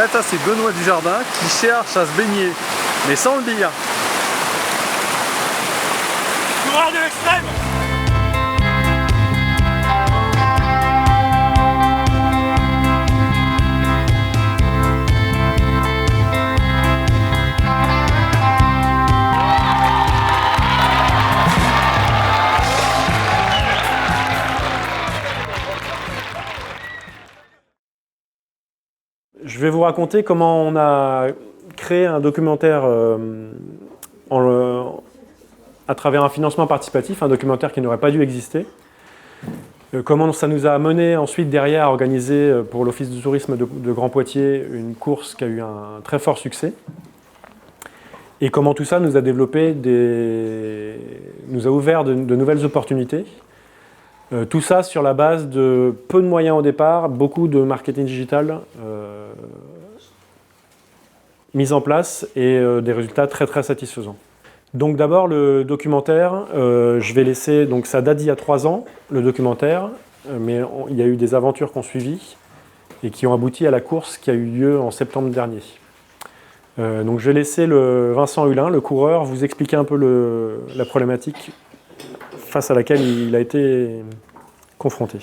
fait, ça c'est Benoît Dujardin qui cherche à se baigner, mais sans le dire. Coureur de l'extrême! Je vais vous raconter comment on a créé un documentaire à travers un financement participatif, un documentaire qui n'aurait pas dû exister. Comment ça nous a amené ensuite derrière à organiser pour l'Office du tourisme de Grand Poitiers une course qui a eu un très fort succès. Et comment tout ça nous a développé nous a ouvert de nouvelles opportunités. Tout ça sur la base de peu de moyens au départ, beaucoup de marketing digital mis en place et des résultats très très satisfaisants. Donc d'abord le documentaire, je vais laisser, donc ça date d'il y a 3 ans, le documentaire, mais il y a eu des aventures qui ont suivi et qui ont abouti à la course qui a eu lieu en septembre dernier. Donc je vais laisser Vincent Hulin, le coureur, vous expliquer un peu la problématique face à laquelle il a été confronté.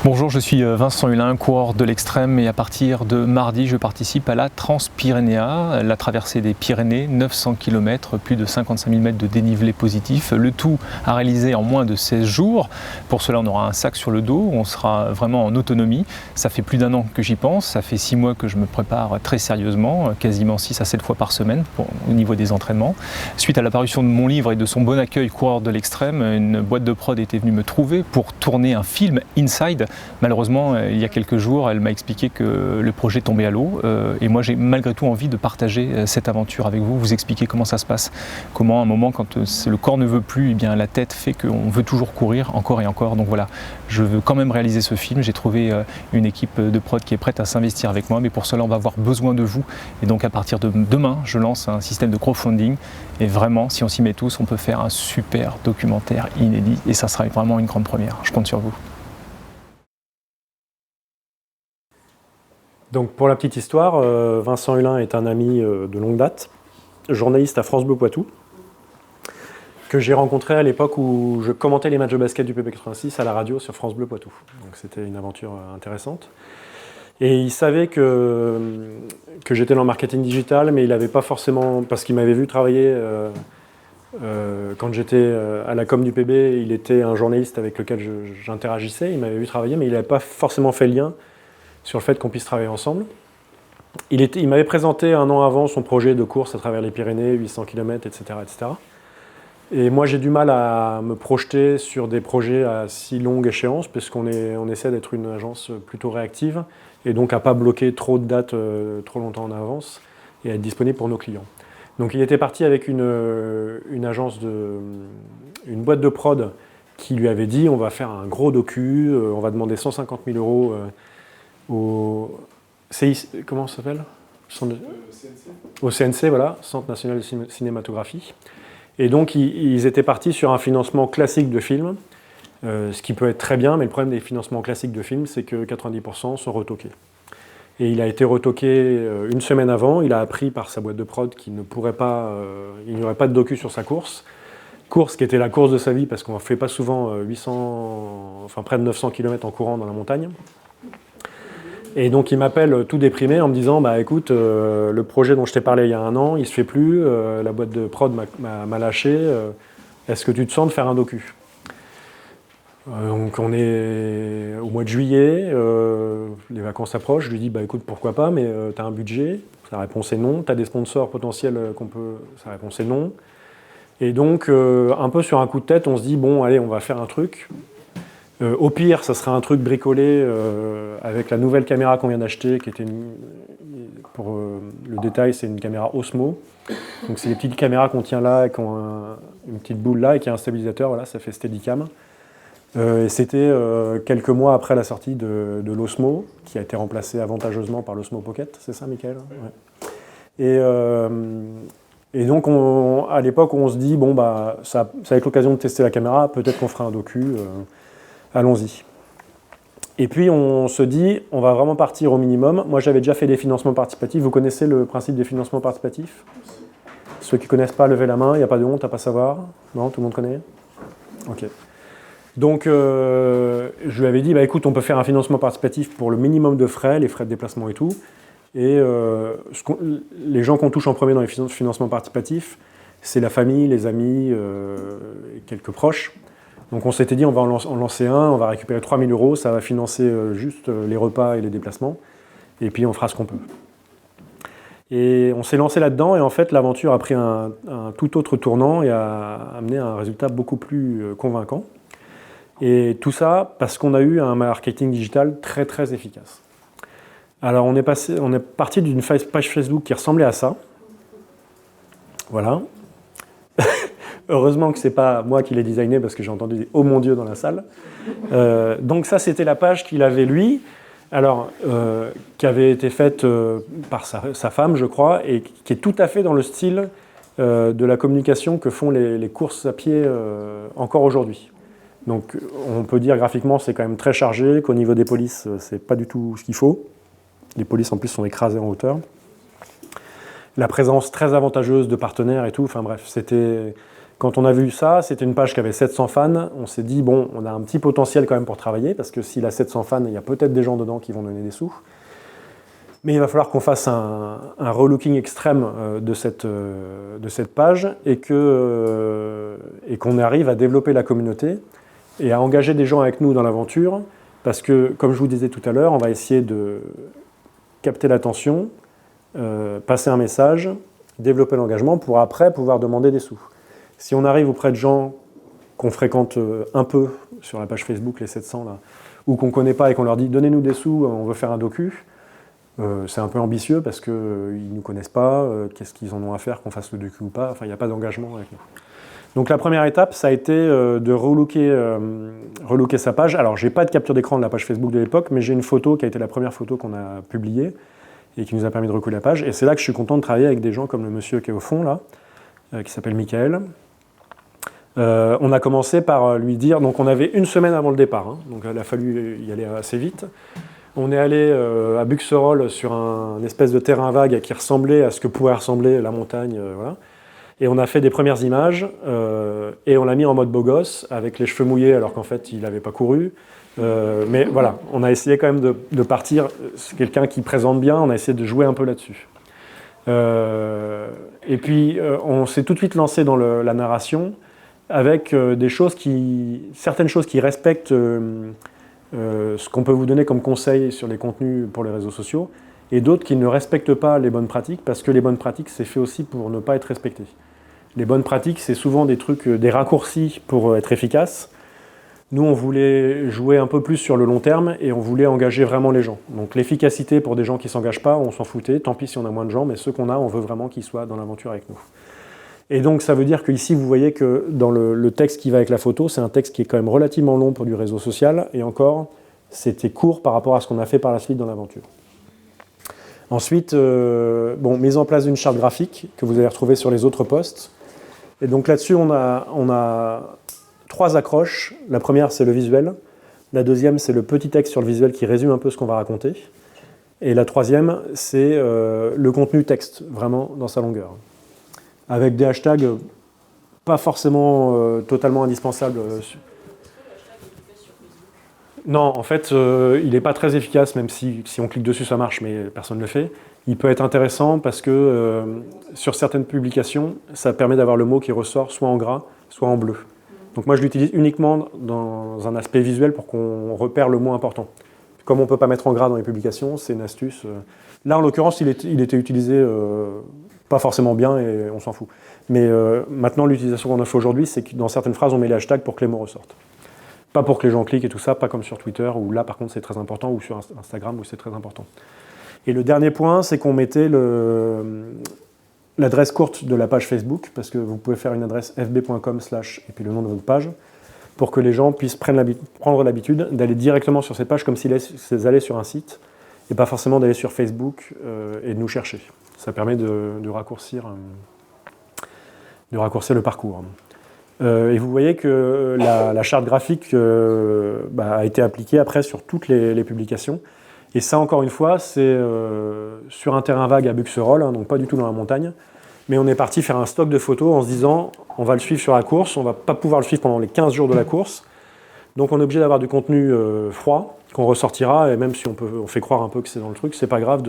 Bonjour, je suis Vincent Hulin, coureur de l'extrême, et à partir de mardi, je participe à la Transpyrénéa, la traversée des Pyrénées, 900 km, plus de 55 000 mètres de dénivelé positif, le tout à réaliser en moins de 16 jours. Pour cela, on aura un sac sur le dos, on sera vraiment en autonomie. Ça fait plus d'1 an que j'y pense, ça fait 6 mois que je me prépare très sérieusement, quasiment 6 à 7 fois par semaine au niveau des entraînements. Suite à l'apparition de mon livre et de son bon accueil, coureur de l'extrême, une boîte de prod était venue me trouver pour tourner un film Inside. Malheureusement, il y a quelques jours, elle m'a expliqué que le projet tombait à l'eau et moi j'ai malgré tout envie de partager cette aventure avec vous, vous expliquer comment ça se passe, comment à un moment quand le corps ne veut plus, eh bien, la tête fait qu'on veut toujours courir encore et encore. Donc voilà, je veux quand même réaliser ce film, j'ai trouvé une équipe de prod qui est prête à s'investir avec moi, mais pour cela on va avoir besoin de vous. Et donc à partir de demain, je lance un système de crowdfunding et vraiment, si on s'y met tous, on peut faire un super documentaire inédit et ça sera vraiment une grande première. Je compte sur vous. Donc pour la petite histoire, Vincent Hulin est un ami de longue date, journaliste à France Bleu Poitou, que j'ai rencontré à l'époque où je commentais les matchs de basket du PP86 à la radio sur France Bleu Poitou. Donc c'était une aventure intéressante. Et il savait que j'étais dans le marketing digital, mais il n'avait pas forcément, parce qu'il m'avait vu travailler quand j'étais à la com du PB, il était un journaliste avec lequel j'interagissais, il m'avait vu travailler, mais il n'avait pas forcément fait le lien sur le fait qu'on puisse travailler ensemble. Il m'avait présenté 1 an avant son projet de course à travers les Pyrénées, 800 km, etc. etc. Et moi j'ai du mal à me projeter sur des projets à si longue échéance, puisqu'on essaie d'être une agence plutôt réactive, et donc à ne pas bloquer trop de dates trop longtemps en avance, et à être disponible pour nos clients. Donc il était parti avec une boîte de prod qui lui avait dit on va faire un gros docu, on va demander 150 000 € au CNC. Comment ça s'appelle ? Au CNC, voilà, Centre National de Cinématographie. Et donc, ils étaient partis sur un financement classique de film, ce qui peut être très bien, mais le problème des financements classiques de film, c'est que 90% sont retoqués. Et il a été retoqué 1 semaine avant, il a appris par sa boîte de prod qu'il n'y aurait pas de docu sur sa course. Course qui était la course de sa vie, parce qu'on ne fait pas souvent près de 900 km en courant dans la montagne. Et donc il m'appelle tout déprimé en me disant bah écoute, le projet dont je t'ai parlé il y a 1 an, il se fait plus, la boîte de prod m'a lâché, est-ce que tu te sens de faire un docu ? Donc on est au mois de juillet, les vacances approchent, je lui dis bah écoute pourquoi pas, mais tu as un budget ? Sa réponse est non. Tu as des sponsors potentiels Sa réponse est non. Et donc un peu sur un coup de tête, on se dit bon allez on va faire un truc. Au pire, ça serait un truc bricolé avec la nouvelle caméra qu'on vient d'acheter, qui était pour le détail, c'est une caméra Osmo. Donc c'est les petites caméras qu'on tient là, qui ont une petite boule là et qui a un stabilisateur. Voilà, ça fait Steadicam. Et c'était quelques mois après la sortie de l'Osmo, qui a été remplacé avantageusement par l'Osmo Pocket. C'est ça, Michael ? Ouais. Et donc, à l'époque, on se dit bon bah ça va être l'occasion de tester la caméra. Peut-être qu'on fera un docu. Allons-y. Et puis on se dit, on va vraiment partir au minimum. Moi j'avais déjà fait des financements participatifs. Vous connaissez le principe des financements participatifs? Ceux qui ne connaissent pas, levez la main, il n'y a pas de honte à ne pas savoir. Non, tout le monde connaît? Ok. Donc je lui avais dit, bah, écoute, on peut faire un financement participatif pour le minimum de frais, les frais de déplacement et tout. Et les gens qu'on touche en premier dans les financements participatifs, c'est la famille, les amis et quelques proches. Donc on s'était dit, on va en lancer un, on va récupérer 3 000 €, ça va financer juste les repas et les déplacements, et puis on fera ce qu'on peut. Et on s'est lancé là-dedans, et en fait l'aventure a pris un tout autre tournant et a amené à un résultat beaucoup plus convaincant. Et tout ça parce qu'on a eu un marketing digital très très efficace. Alors on est parti d'une page Facebook qui ressemblait à ça. Voilà. Heureusement que c'est pas moi qui l'ai designé parce que j'ai entendu des « Oh mon Dieu » dans la salle. Donc ça, c'était la page qu'il avait lui, alors qui avait été faite par sa femme, je crois, et qui est tout à fait dans le style de la communication que font les courses à pied encore aujourd'hui. Donc on peut dire graphiquement c'est quand même très chargé, qu'au niveau des polices, c'est pas du tout ce qu'il faut. Les polices en plus sont écrasées en hauteur. La présence très avantageuse de partenaires et tout, enfin bref, c'était... Quand on a vu ça, c'était une page qui avait 700 fans. On s'est dit, bon, on a un petit potentiel quand même pour travailler, parce que s'il a 700 fans, il y a peut-être des gens dedans qui vont donner des sous. Mais il va falloir qu'on fasse un relooking extrême de cette page et qu'on arrive à développer la communauté et à engager des gens avec nous dans l'aventure, parce que, comme je vous disais tout à l'heure, on va essayer de capter l'attention, passer un message, développer l'engagement pour après pouvoir demander des sous. Si on arrive auprès de gens qu'on fréquente un peu sur la page Facebook, les 700 là, ou qu'on ne connaît pas et qu'on leur dit « donnez-nous des sous, on veut faire un docu », c'est un peu ambitieux parce qu'ils ne nous connaissent pas, qu'est-ce qu'ils en ont à faire qu'on fasse le docu ou pas, enfin il n'y a pas d'engagement avec nous. Donc la première étape, ça a été de relooker sa page. Alors j'ai pas de capture d'écran de la page Facebook de l'époque, mais j'ai une photo qui a été la première photo qu'on a publiée et qui nous a permis de recoller la page. Et c'est là que je suis content de travailler avec des gens comme le monsieur qui est au fond là, qui s'appelle Michael. On a commencé par lui dire, donc on avait une semaine avant le départ, hein, donc il a fallu y aller assez vite. On est allé à Buxerolles sur un espèce de terrain vague qui ressemblait à ce que pouvait ressembler la montagne, voilà. Et on a fait des premières images et on l'a mis en mode beau gosse avec les cheveux mouillés alors qu'en fait il n'avait pas couru. Mais voilà, on a essayé quand même de partir, c'est quelqu'un qui présente bien, on a essayé de jouer un peu là-dessus. Et puis on s'est tout de suite lancé dans la narration avec certaines choses qui respectent ce qu'on peut vous donner comme conseil sur les contenus pour les réseaux sociaux, et d'autres qui ne respectent pas les bonnes pratiques, parce que les bonnes pratiques, c'est fait aussi pour ne pas être respecté. Les bonnes pratiques, c'est souvent des trucs, des raccourcis pour être efficace. Nous, on voulait jouer un peu plus sur le long terme, et on voulait engager vraiment les gens. Donc l'efficacité pour des gens qui ne s'engagent pas, on s'en foutait, tant pis si on a moins de gens, mais ceux qu'on a, on veut vraiment qu'ils soient dans l'aventure avec nous. Et donc ça veut dire qu'ici, vous voyez que dans le texte qui va avec la photo, c'est un texte qui est quand même relativement long pour du réseau social, et encore, c'était court par rapport à ce qu'on a fait par la suite dans l'aventure. Ensuite, mise en place d'une charte graphique que vous allez retrouver sur les autres posts. Et donc là-dessus, on a 3 accroches. La première, c'est le visuel. La deuxième, c'est le petit texte sur le visuel qui résume un peu ce qu'on va raconter. Et la troisième, c'est le contenu texte, vraiment dans sa longueur. Avec des hashtags pas forcément totalement indispensables. Non, en fait, il n'est pas très efficace, même si on clique dessus, ça marche, mais personne ne le fait. Il peut être intéressant parce que sur certaines publications, ça permet d'avoir le mot qui ressort soit en gras, soit en bleu. Donc moi, je l'utilise uniquement dans un aspect visuel pour qu'on repère le mot important. Comme on ne peut pas mettre en gras dans les publications, c'est une astuce. Là, en l'occurrence, il était utilisé pas forcément bien et on s'en fout. Mais maintenant, l'utilisation qu'on a fait aujourd'hui, c'est que dans certaines phrases, on met les hashtags pour que les mots ressortent. Pas pour que les gens cliquent et tout ça, pas comme sur Twitter, où là, par contre, c'est très important, ou sur Instagram, où c'est très important. Et le dernier point, c'est qu'on mettait l'adresse courte de la page Facebook, parce que vous pouvez faire une adresse fb.com/ et puis le nom de votre page, pour que les gens puissent prendre l'habitude d'aller directement sur cette page comme s'ils allaient sur un site, et pas forcément d'aller sur Facebook et de nous chercher. Ça permet de raccourcir le parcours. Et vous voyez que la charte graphique a été appliquée après sur toutes les publications. Et ça, encore une fois, c'est sur un terrain vague à Buxerolles, hein, donc pas du tout dans la montagne. Mais on est parti faire un stock de photos en se disant on va le suivre sur la course, on ne va pas pouvoir le suivre pendant les 15 jours de la course. Donc on est obligé d'avoir du contenu froid qu'on ressortira, et même si on fait croire un peu que c'est dans le truc, c'est pas grave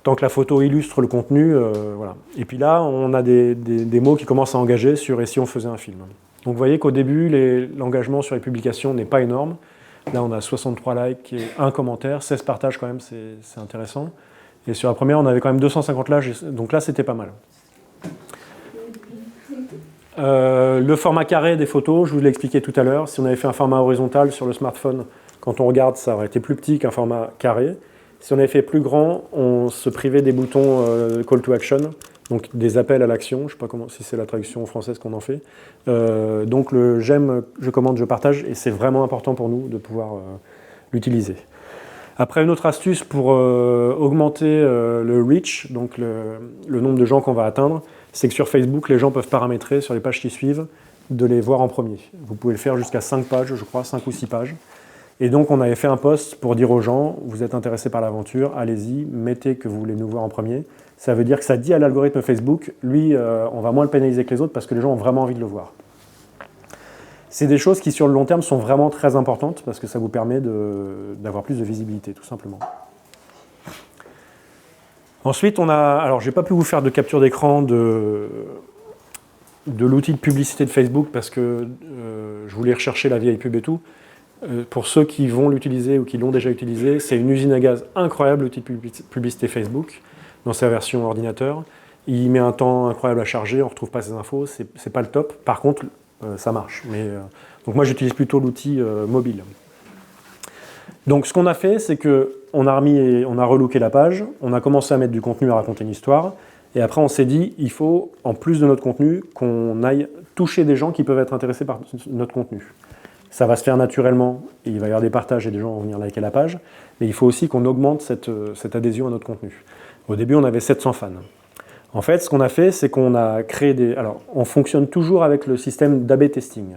tant que la photo illustre le contenu. Voilà. Et puis là, on a des mots qui commencent à engager sur « et si on faisait un film ». Donc vous voyez qu'au début, l'engagement sur les publications n'est pas énorme. Là, on a 63 likes et 1 commentaire, 16 partages quand même, c'est intéressant. Et sur la première, on avait quand même 250 likes, donc là, c'était pas mal. Le format carré des photos, je vous l'ai expliqué tout à l'heure. Si on avait fait un format horizontal sur le smartphone, quand on regarde, ça aurait été plus petit qu'un format carré. Si on avait fait plus grand, on se privait des boutons call to action, donc des appels à l'action. Je ne sais pas si c'est la traduction française qu'on en fait. Donc le j'aime, je commande, je partage, et c'est vraiment important pour nous de pouvoir l'utiliser. Après, une autre astuce pour augmenter le reach, donc le nombre de gens qu'on va atteindre, c'est que sur Facebook, les gens peuvent paramétrer sur les pages qui suivent de les voir en premier. Vous pouvez le faire jusqu'à 5 pages, je crois, 5 ou 6 pages. Et donc, on avait fait un post pour dire aux gens, vous êtes intéressés par l'aventure, allez-y, mettez que vous voulez nous voir en premier. Ça veut dire que ça dit à l'algorithme Facebook, lui, on va moins le pénaliser que les autres parce que les gens ont vraiment envie de le voir. C'est des choses qui, sur le long terme, sont vraiment très importantes parce que ça vous permet d'avoir plus de visibilité, tout simplement. Ensuite, alors j'ai pas pu vous faire de capture d'écran de l'outil de publicité de Facebook parce que je voulais rechercher la vieille pub et tout. Pour ceux qui vont l'utiliser ou qui l'ont déjà utilisé, c'est une usine à gaz incroyable, l'outil de publicité Facebook, dans sa version ordinateur. Il met un temps incroyable à charger, on ne retrouve pas ces infos, c'est pas le top. Par contre, ça marche. Donc moi, j'utilise plutôt l'outil mobile. Donc ce qu'on a fait, c'est qu'on a relooké la page, on a commencé à mettre du contenu à raconter une histoire, et après on s'est dit, il faut, en plus de notre contenu, qu'on aille toucher des gens qui peuvent être intéressés par notre contenu. Ça va se faire naturellement, et il va y avoir des partages et des gens vont venir liker la page, mais il faut aussi qu'on augmente cette adhésion à notre contenu. Au début, on avait 700 fans. En fait, ce qu'on a fait, c'est qu'on a créé Alors, on fonctionne toujours avec le système d'A/B testing.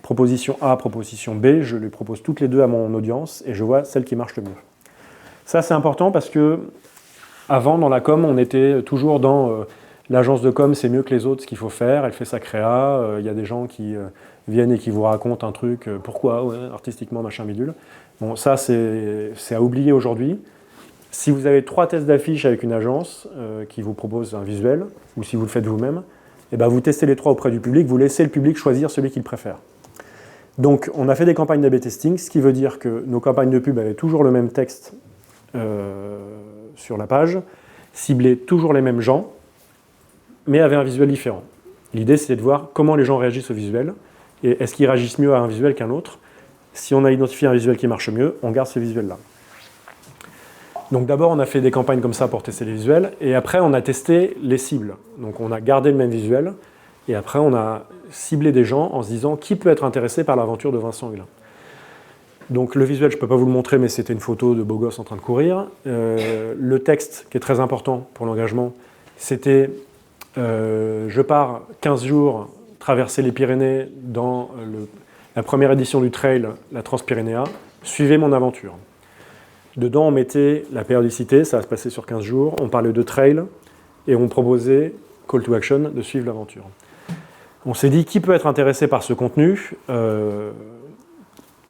Proposition A, proposition B, je les propose toutes les deux à mon audience et je vois celle qui marche le mieux. Ça, c'est important parce que avant, dans la com, on était toujours dans l'agence de com, c'est mieux que les autres ce qu'il faut faire, elle fait sa créa, il y a des gens qui viennent et qui vous racontent un truc, pourquoi, ouais, artistiquement, machin bidule. Bon, ça, c'est à oublier aujourd'hui. Si vous avez 3 tests d'affiches avec une agence qui vous propose un visuel, ou si vous le faites vous-même, eh ben vous testez les 3 auprès du public, vous laissez le public choisir celui qu'il préfère. Donc on a fait des campagnes d'A/B testing, ce qui veut dire que nos campagnes de pub avaient toujours le même texte sur la page, ciblaient toujours les mêmes gens, mais avaient un visuel différent. L'idée c'était de voir comment les gens réagissent au visuel, et est-ce qu'ils réagissent mieux à un visuel qu'un autre. Si on a identifié un visuel qui marche mieux, on garde ce visuel-là. Donc d'abord, on a fait des campagnes comme ça pour tester les visuels, et après, on a testé les cibles. Donc on a gardé le même visuel, et après, on a ciblé des gens en se disant qui peut être intéressé par l'aventure de Vincent Hulin. Donc le visuel, je ne peux pas vous le montrer, mais c'était une photo de beau gosse en train de courir. Le texte, qui est très important pour l'engagement, c'était je pars 15 jours traverser les Pyrénées dans la première édition du trail, la Transpyrénéa, suivez mon aventure. Dedans, on mettait la périodicité, ça va se passer sur 15 jours, on parlait de trail, et on proposait, call to action, de suivre l'aventure. On s'est dit, qui peut être intéressé par ce contenu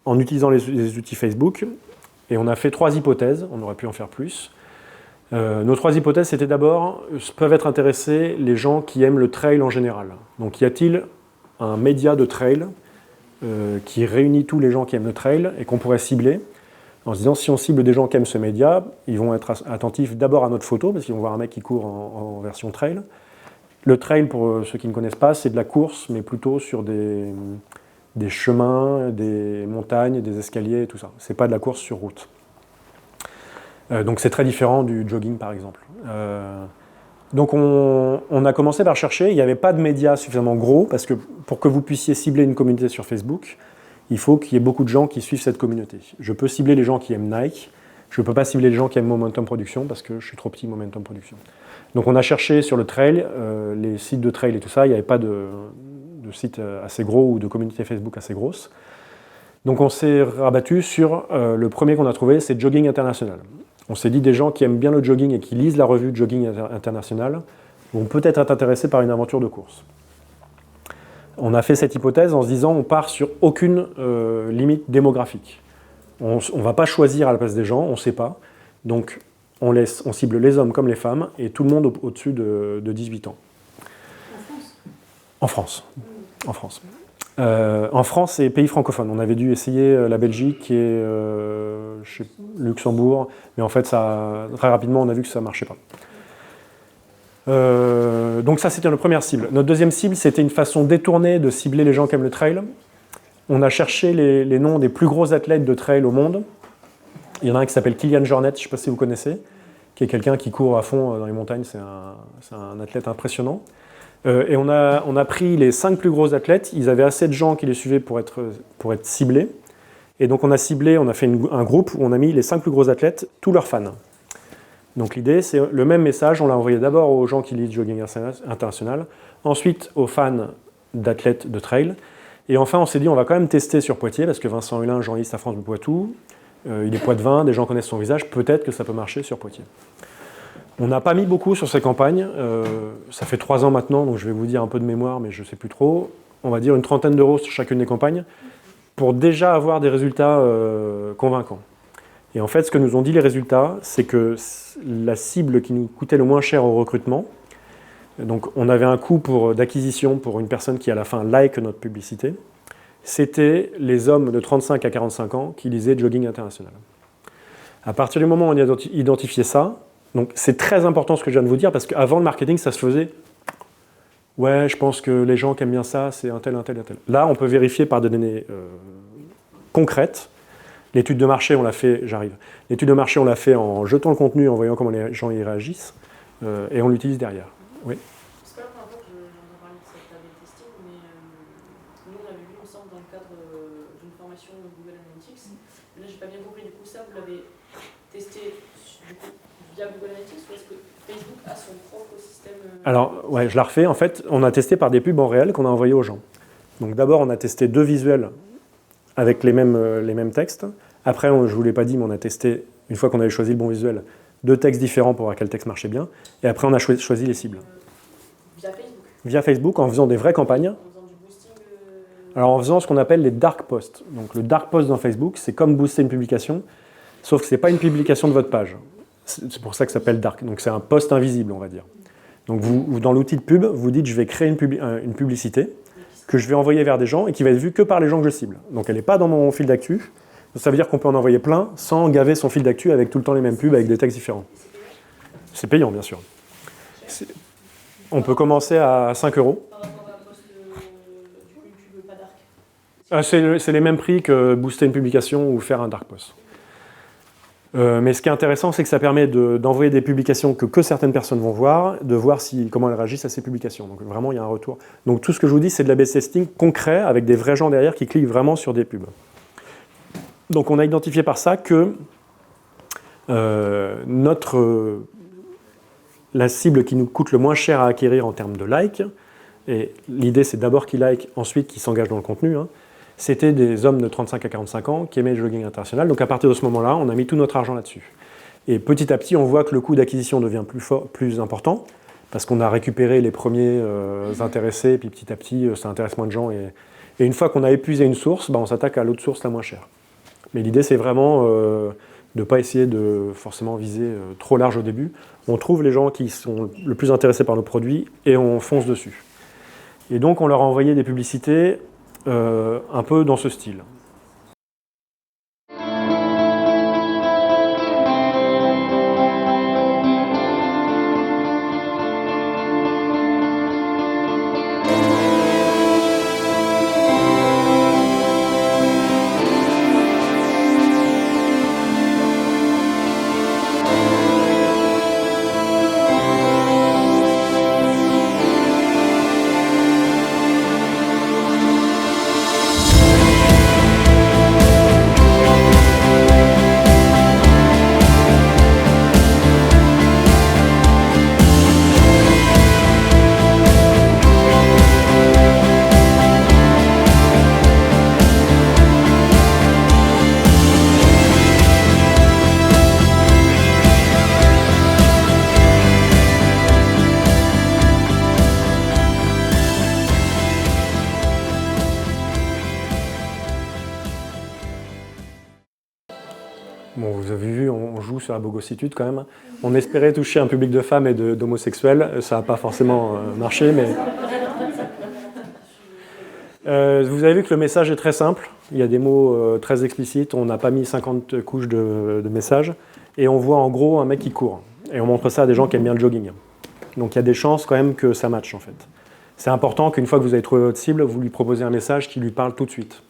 en utilisant les outils Facebook, et on a fait 3 hypothèses, on aurait pu en faire plus. Nos 3 hypothèses, c'était d'abord, peuvent être intéressés les gens qui aiment le trail en général. Donc y a-t-il un média de trail qui réunit tous les gens qui aiment le trail, et qu'on pourrait cibler en se disant, si on cible des gens qui aiment ce média, ils vont être attentifs d'abord à notre photo, parce qu'ils vont voir un mec qui court en version trail. Le trail, pour ceux qui ne connaissent pas, c'est de la course, mais plutôt sur des chemins, des montagnes, des escaliers, et tout ça. C'est pas de la course sur route. Donc c'est très différent du jogging, par exemple. Donc on a commencé par chercher, il n'y avait pas de médias suffisamment gros, parce que pour que vous puissiez cibler une communauté sur Facebook, il faut qu'il y ait beaucoup de gens qui suivent cette communauté. Je peux cibler les gens qui aiment Nike, Je ne peux pas cibler les gens qui aiment Momentum Production parce que je suis trop petit Momentum Production. Donc on a cherché sur le trail, les sites de trail et tout ça, il n'y avait pas de site assez gros ou de communauté Facebook assez grosse. Donc on s'est rabattu sur le premier qu'on a trouvé, c'est Jogging International. On s'est dit des gens qui aiment bien le jogging et qui lisent la revue Jogging International vont peut-être être intéressés par une aventure de course. On a fait cette hypothèse en se disant on part sur aucune limite démographique. On ne va pas choisir à la place des gens, on ne sait pas. Donc on cible les hommes comme les femmes et tout le monde au-dessus de 18 ans. En France. En France. En France et pays francophones. On avait dû essayer la Belgique et Luxembourg, mais en fait, très rapidement, on a vu que ça ne marchait pas. Donc ça, c'était notre première cible. Notre deuxième cible, c'était une façon détournée de cibler les gens qui aiment le trail. On a cherché les noms des plus gros athlètes de trail au monde. Il y en a un qui s'appelle Kilian Jornet, je ne sais pas si vous connaissez, qui est quelqu'un qui court à fond dans les montagnes, c'est un athlète impressionnant. Et on a pris les 5 plus gros athlètes, ils avaient assez de gens qui les suivaient pour être ciblés. Et donc on a fait un groupe où on a mis les 5 plus gros athlètes, tous leurs fans. Donc l'idée, c'est le même message, on l'a envoyé d'abord aux gens qui lisent Jogging International, ensuite aux fans d'athlètes de trail, et enfin on s'est dit on va quand même tester sur Poitiers, parce que Vincent Hulin, journaliste à France Bleu Poitou, il est poitevin, des gens connaissent son visage, peut-être que ça peut marcher sur Poitiers. On n'a pas mis beaucoup sur ces campagnes, ça fait 3 ans maintenant, donc je vais vous dire un peu de mémoire, mais je ne sais plus trop. On va dire une trentaine d'euros sur chacune des campagnes, pour déjà avoir des résultats convaincants. Et en fait, ce que nous ont dit les résultats, c'est que la cible qui nous coûtait le moins cher au recrutement, donc on avait un coût d'acquisition pour une personne qui à la fin like notre publicité, c'était les hommes de 35 à 45 ans qui lisaient Jogging International. À partir du moment où on a identifié ça, donc c'est très important ce que je viens de vous dire, parce qu'avant le marketing, ça se faisait « ouais, je pense que les gens qui aiment bien ça, c'est un tel, un tel, un tel ». Là, on peut vérifier par des données concrètes. L'étude de marché, on l'a fait, L'étude de marché, on l'a fait en jetant le contenu, en voyant comment les gens y réagissent, et on l'utilise derrière. Oui. C'est pas la première fois que j'entends parler de cette A/B testing, mais nous on l'avait vu ensemble dans le cadre d'une formation Google Analytics. Là, j'ai pas bien compris, du coup, ça, vous l'avez testé du coup, via Google Analytics, ou est-ce que Facebook a son propre système Alors, ouais, je la refais. En fait, on a testé par des pubs en réel qu'on a envoyés aux gens. Donc d'abord, on a testé 2 visuels avec les mêmes textes. Après, je ne vous l'ai pas dit, mais on a testé, une fois qu'on avait choisi le bon visuel, 2 textes différents pour voir quel texte marchait bien. Et après, on a choisi les cibles. via Facebook, Via Facebook, en faisant des vraies campagnes. en faisant du boosting Alors en faisant ce qu'on appelle les dark posts. Donc le dark post dans Facebook, c'est comme booster une publication, sauf que ce n'est pas une publication de votre page. C'est pour ça que ça s'appelle dark. Donc c'est un post invisible, on va dire. Donc vous, dans l'outil de pub, vous dites je vais créer une publicité que je vais envoyer vers des gens et qui va être vue que par les gens que je cible. Donc elle n'est pas dans mon fil d'actu. Ça veut dire qu'on peut en envoyer plein sans gaver son fil d'actu avec tout le temps les mêmes pubs avec des textes différents. C'est payant, bien sûr. On peut commencer à 5 euros. par rapport à un post du coup une pub pas dark. C'est les mêmes prix que booster une publication ou faire un dark post. Mais ce qui est intéressant, c'est que ça permet d'envoyer des publications que certaines personnes vont voir, de voir comment elles réagissent à ces publications. Donc vraiment, il y a un retour. Donc tout ce que je vous dis, c'est de l'A/B testing concret, avec des vrais gens derrière qui cliquent vraiment sur des pubs. Donc on a identifié par ça que la cible qui nous coûte le moins cher à acquérir en termes de likes, et l'idée c'est d'abord qu'ils like, ensuite qu'ils s'engagent dans le contenu, c'était des hommes de 35 à 45 ans qui aimaient le jogging international. Donc à partir de ce moment-là, on a mis tout notre argent là-dessus. Et petit à petit, on voit que le coût d'acquisition devient plus important, parce qu'on a récupéré les premiers intéressés, et puis petit à petit, ça intéresse moins de gens. Et une fois qu'on a épuisé une source, on s'attaque à l'autre source la moins chère. Mais l'idée, c'est vraiment de ne pas essayer de forcément viser trop large au début. On trouve les gens qui sont le plus intéressés par nos produits et on fonce dessus. Et donc, on leur a envoyé des publicités un peu dans ce style. Bon, vous avez vu, on joue sur la bogossitude quand même. On espérait toucher un public de femmes et d'homosexuels. Ça n'a pas forcément marché, mais... vous avez vu que le message est très simple. Il y a des mots très explicites. On n'a pas mis 50 couches de messages. Et on voit en gros un mec qui court. Et on montre ça à des gens qui aiment bien le jogging. Donc il y a des chances quand même que ça matche en fait. C'est important qu'une fois que vous avez trouvé votre cible, vous lui proposez un message qui lui parle tout de suite.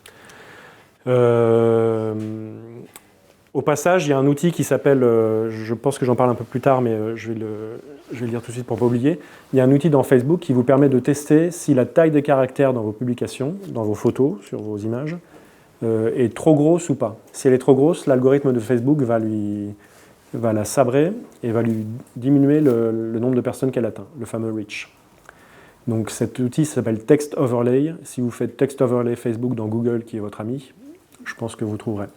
Au passage, il y a un outil qui s'appelle, je pense que j'en parle un peu plus tard, mais je vais le dire tout de suite pour ne pas oublier. Il y a un outil dans Facebook qui vous permet de tester si la taille des caractères dans vos publications, dans vos photos, sur vos images, est trop grosse ou pas. Si elle est trop grosse, l'algorithme de Facebook va la sabrer et va lui diminuer le nombre de personnes qu'elle atteint, le fameux reach. Donc cet outil s'appelle Text Overlay. Si vous faites Text Overlay Facebook dans Google, qui est votre ami, je pense que vous trouverez.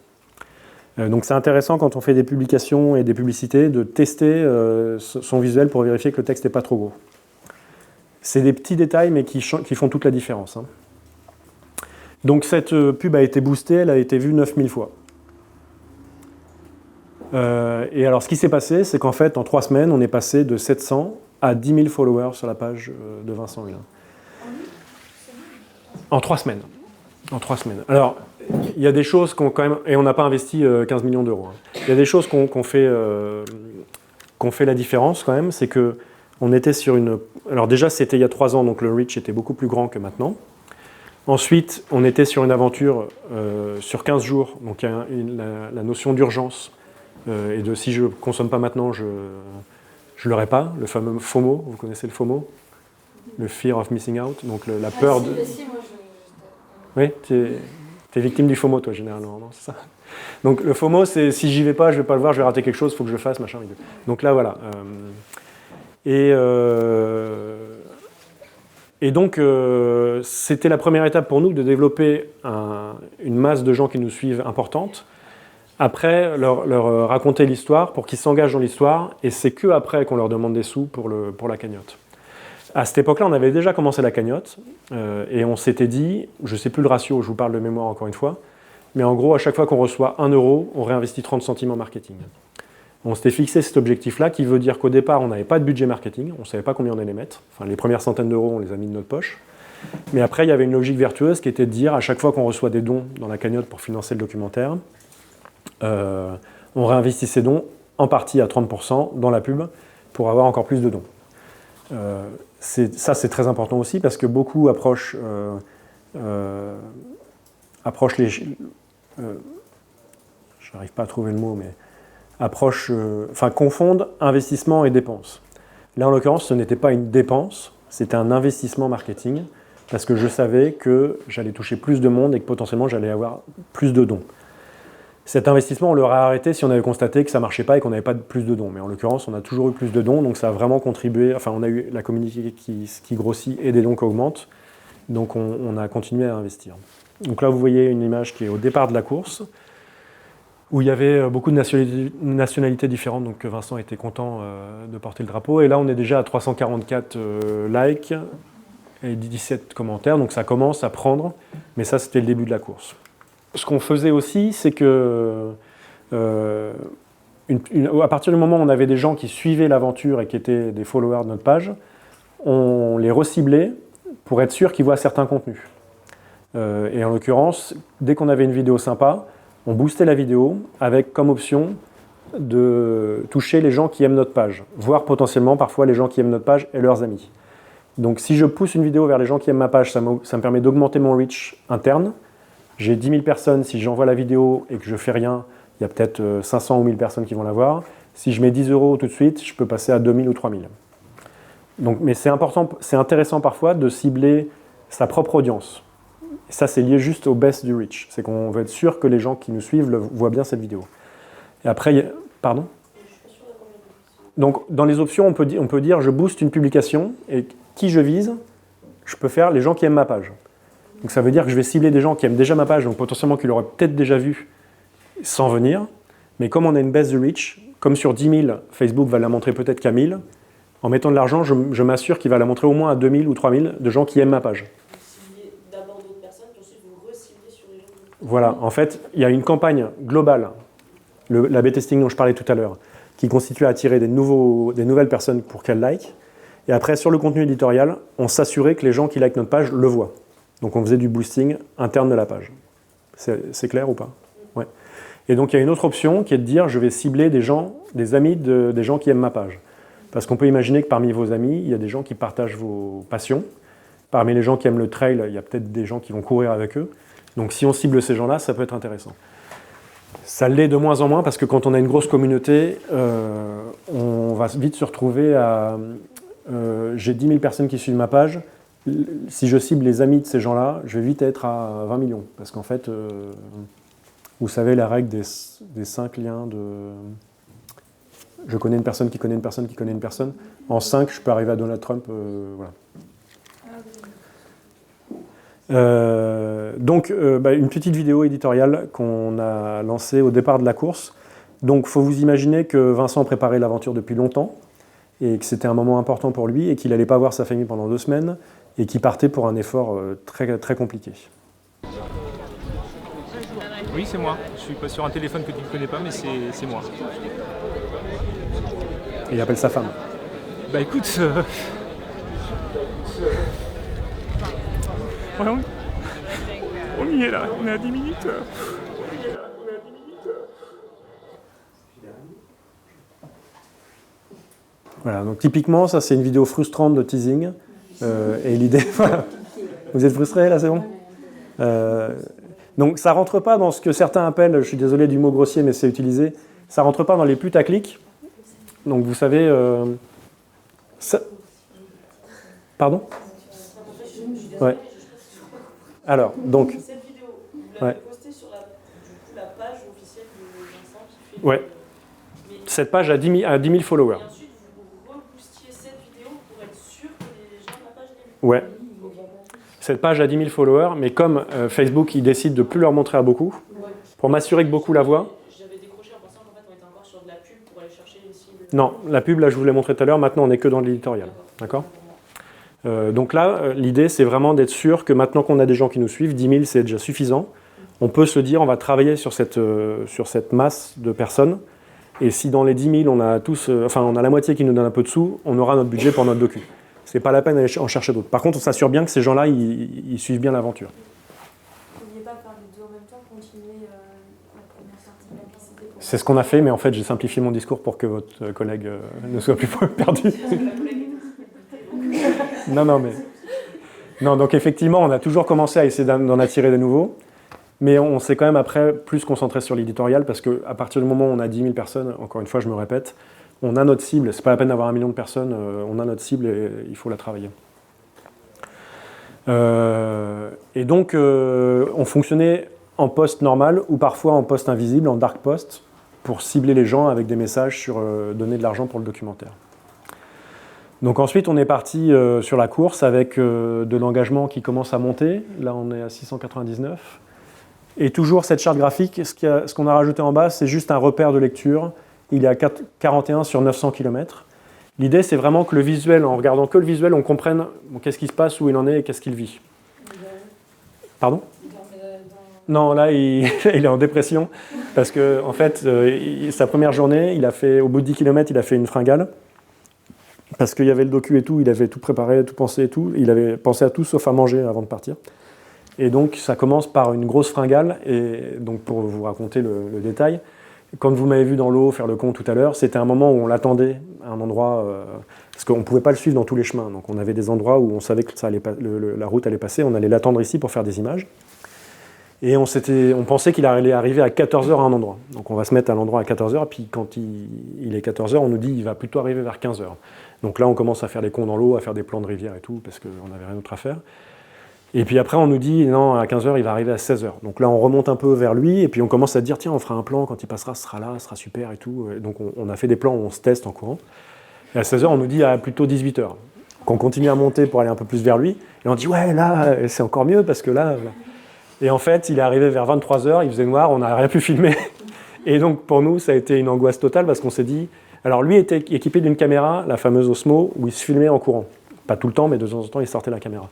Donc c'est intéressant quand on fait des publications et des publicités de tester son visuel pour vérifier que le texte n'est pas trop gros. C'est des petits détails mais qui font toute la différence. Donc cette pub a été boostée, elle a été vue 9000 fois. Et alors ce qui s'est passé, c'est qu'en fait en 3 semaines, on est passé de 700 à 10 000 followers sur la page de Vincent Hulin. En 3 semaines. En 3 semaines. Alors, il y a des choses qu'on quand même... Et on n'a pas investi 15 millions d'euros. Il y a des choses qu'on fait la différence quand même, c'est qu'on était sur une... Alors déjà, c'était il y a 3 ans, donc le reach était beaucoup plus grand que maintenant. Ensuite, on était sur une aventure sur 15 jours, donc il y a la notion d'urgence et de si je ne consomme pas maintenant, je ne l'aurai pas, le fameux FOMO, vous connaissez le FOMO? Le Fear of Missing Out, donc la peur de... Oui, tu es victime du FOMO, toi, généralement, non? C'est ça. Donc le FOMO, c'est si j'y vais pas, je vais pas le voir, je vais rater quelque chose, il faut que je le fasse, machin. Donc là, voilà. Et donc, c'était la première étape pour nous de développer une masse de gens qui nous suivent importante. Après, leur raconter l'histoire pour qu'ils s'engagent dans l'histoire, et c'est que après qu'on leur demande des sous pour la cagnotte. À cette époque-là, on avait déjà commencé la cagnotte, et on s'était dit, je ne sais plus le ratio, je vous parle de mémoire encore une fois, mais en gros, à chaque fois qu'on reçoit 1 euro, on réinvestit 30 centimes en marketing. On s'était fixé cet objectif-là, qui veut dire qu'au départ, on n'avait pas de budget marketing, on ne savait pas combien on allait mettre, enfin les premières centaines d'euros, on les a mis de notre poche, mais après, il y avait une logique vertueuse qui était de dire, à chaque fois qu'on reçoit des dons dans la cagnotte pour financer le documentaire, on réinvestit ces dons en partie à 30% dans la pub pour avoir encore plus de dons. Ça, c'est très important aussi parce que beaucoup approchent les... je n'arrive pas à trouver le mot, mais confondent investissement et dépense. Là, en l'occurrence, ce n'était pas une dépense, c'était un investissement marketing parce que je savais que j'allais toucher plus de monde et que potentiellement j'allais avoir plus de dons. Cet investissement, on l'aurait arrêté si on avait constaté que ça ne marchait pas et qu'on n'avait pas plus de dons. Mais en l'occurrence, on a toujours eu plus de dons, donc ça a vraiment contribué. Enfin, on a eu la communauté qui grossit et des dons qui augmentent. Donc on a continué à investir. Donc là, vous voyez une image qui est au départ de la course, où il y avait beaucoup de nationalités différentes. Donc Vincent était content de porter le drapeau. Et là, on est déjà à 344 likes et 17 commentaires. Donc ça commence à prendre. Mais ça, c'était le début de la course. Ce qu'on faisait aussi, c'est que à partir du moment où on avait des gens qui suivaient l'aventure et qui étaient des followers de notre page, on les reciblait pour être sûr qu'ils voient certains contenus. Et en l'occurrence, dès qu'on avait une vidéo sympa, on boostait la vidéo avec comme option de toucher les gens qui aiment notre page, voire potentiellement parfois les gens qui aiment notre page et leurs amis. Donc si je pousse une vidéo vers les gens qui aiment ma page, ça me permet d'augmenter mon reach interne. J'ai 10 000 personnes, si j'envoie la vidéo et que je ne fais rien, il y a peut-être 500 ou 1000 personnes qui vont la voir. Si je mets 10 euros tout de suite, je peux passer à 2000 ou 3000. Donc, mais c'est important, c'est intéressant parfois de cibler sa propre audience. Et ça, c'est lié juste au baisse du reach. C'est qu'on veut être sûr que les gens qui nous suivent voient bien cette vidéo. Et après, pardon ? Donc, dans les options, on peut dire je booste une publication et qui je vise, je peux faire les gens qui aiment ma page. Donc ça veut dire que je vais cibler des gens qui aiment déjà ma page, donc potentiellement qu'ils l'auraient peut-être déjà vu sans venir. Mais comme on a une baisse de reach, comme sur 10 000, Facebook va la montrer peut-être qu'à 1000, en mettant de l'argent, je m'assure qu'il va la montrer au moins à 2000 ou 3000 de gens qui aiment ma page. D'abord d'autres personnes, puis ensuite vous reciblez sur les gens. Voilà, en fait, il y a une campagne globale l'A/B testing dont je parlais tout à l'heure, qui constituait à attirer des nouvelles personnes pour qu'elles like. Et après, sur le contenu éditorial, on s'assurait que les gens qui likent notre page le voient. Donc on faisait du boosting interne de la page. C'est clair ou pas? Ouais. Et donc il y a une autre option qui est de dire je vais cibler des amis des gens qui aiment ma page. Parce qu'on peut imaginer que parmi vos amis, il y a des gens qui partagent vos passions. Parmi les gens qui aiment le trail, il y a peut-être des gens qui vont courir avec eux. Donc si on cible ces gens-là, ça peut être intéressant. Ça l'est de moins en moins parce que quand on a une grosse communauté, on va vite se retrouver à... j'ai 10 000 personnes qui suivent ma page. Si je cible les amis de ces gens-là, je vais vite être à 20 millions. Parce qu'en fait, vous savez la règle des 5 liens de... Je connais une personne qui connaît une personne qui connaît une personne. En 5, je peux arriver à Donald Trump. Voilà. Donc, une petite vidéo éditoriale qu'on a lancée au départ de la course. Donc, il faut vous imaginer que Vincent préparait l'aventure depuis longtemps et que c'était un moment important pour lui et qu'il n'allait pas voir sa famille pendant 2 semaines et qu'il partait pour un effort très, très compliqué. Oui, c'est moi. Je suis pas sur un téléphone que tu ne connais pas, mais c'est moi. Et il appelle sa femme. Bah écoute... Ouais, on y est là, on est à 10 minutes. Voilà, donc typiquement, ça c'est une vidéo frustrante de teasing. Et l'idée, voilà. Vous êtes frustrés là, c'est bon? Donc ça rentre pas dans ce que certains appellent, je suis désolé du mot grossier, mais c'est utilisé, ça rentre pas dans les putaclics. Donc vous savez... Pardon? Ouais. Alors, donc... Cette vidéo, vous l'avez postée sur la page officielle de Vincent qui fait... Ouais. Cette page a 10 000 followers. Et ensuite, vous reboostiez cette vidéo pour être sûr que les gens de la page l'aient vue. Ouais. Cette page a 10 000 followers, mais comme Facebook il décide de plus leur montrer à beaucoup, pour m'assurer que beaucoup la voient... J'avais décroché en pensant qu'en fait on était encore sur de la pub pour aller chercher une cible. Non, la pub, là je vous l'ai montré tout à l'heure, maintenant on n'est que dans l'éditorial. D'accord ? Donc là, l'idée c'est vraiment d'être sûr que maintenant qu'on a des gens qui nous suivent, 10 000 c'est déjà suffisant. On peut se dire on va travailler sur cette masse de personnes. Et si dans les 10 000 on a on a la moitié qui nous donne un peu de sous, on aura notre budget pour notre docu. C'est pas la peine d'aller en chercher d'autres. Par contre, on s'assure bien que ces gens-là, ils suivent bien l'aventure. Vous ne pouviez pas faire les deux en même temps, continuer la première sortie de la publicité pour... C'est ce qu'on a fait, mais en fait j'ai simplifié mon discours pour que votre collègue ne soit plus perdu. Non, donc effectivement, on a toujours commencé à essayer d'en attirer de nouveaux, mais on s'est quand même après plus concentré sur l'éditorial parce qu'à partir du moment où on a 10 000 personnes, encore une fois, je me répète, on a notre cible, c'est pas la peine d'avoir 1 million de personnes, on a notre cible et il faut la travailler. Et donc, on fonctionnait en post normal ou parfois en post invisible, en dark post, pour cibler les gens avec des messages sur donner de l'argent pour le documentaire. Donc ensuite, on est parti sur la course avec de l'engagement qui commence à monter. Là, on est à 699. Et toujours cette charte graphique, ce qu'on a rajouté en bas, c'est juste un repère de lecture. Il est à 41 sur 900 km. L'idée, c'est vraiment que le visuel, en regardant que le visuel, on comprenne qu'est-ce qui se passe, où il en est et qu'est-ce qu'il vit. Pardon ? Non, là, il est en dépression parce que, en fait, sa première journée, au bout de 10 km, il a fait une fringale. Parce qu'il y avait le docu et tout, il avait tout préparé, tout pensé et tout. Il avait pensé à tout sauf à manger avant de partir. Et donc, ça commence par une grosse fringale. Et donc, pour vous raconter le détail, quand vous m'avez vu dans l'eau faire le con tout à l'heure, c'était un moment où on l'attendait à un endroit... parce qu'on ne pouvait pas le suivre dans tous les chemins. Donc, on avait des endroits où on savait que la route allait passer. On allait l'attendre ici pour faire des images. Et on pensait qu'il allait arriver à 14h à un endroit. Donc, on va se mettre à l'endroit à 14h. Et puis, quand il est 14h, on nous dit qu'il va plutôt arriver vers 15h. Donc là, on commence à faire les cons dans l'eau, à faire des plans de rivière et tout, parce qu'on n'avait rien d'autre à faire. Et puis après, on nous dit, non, à 15h, il va arriver à 16h. Donc là, on remonte un peu vers lui, et puis on commence à dire, tiens, on fera un plan, quand il passera, ce sera là, ce sera super et tout. Et donc on a fait des plans où on se teste en courant. Et à 16h, on nous dit, plutôt 18h. Donc on continue à monter pour aller un peu plus vers lui, et on dit, ouais, là, c'est encore mieux, parce que là... Et en fait, il est arrivé vers 23h, il faisait noir, on n'a rien pu filmer. Et donc pour nous, ça a été une angoisse totale, parce qu'on s'est dit... Alors lui était équipé d'une caméra, la fameuse Osmo, où il se filmait en courant. Pas tout le temps, mais de temps en temps, il sortait la caméra.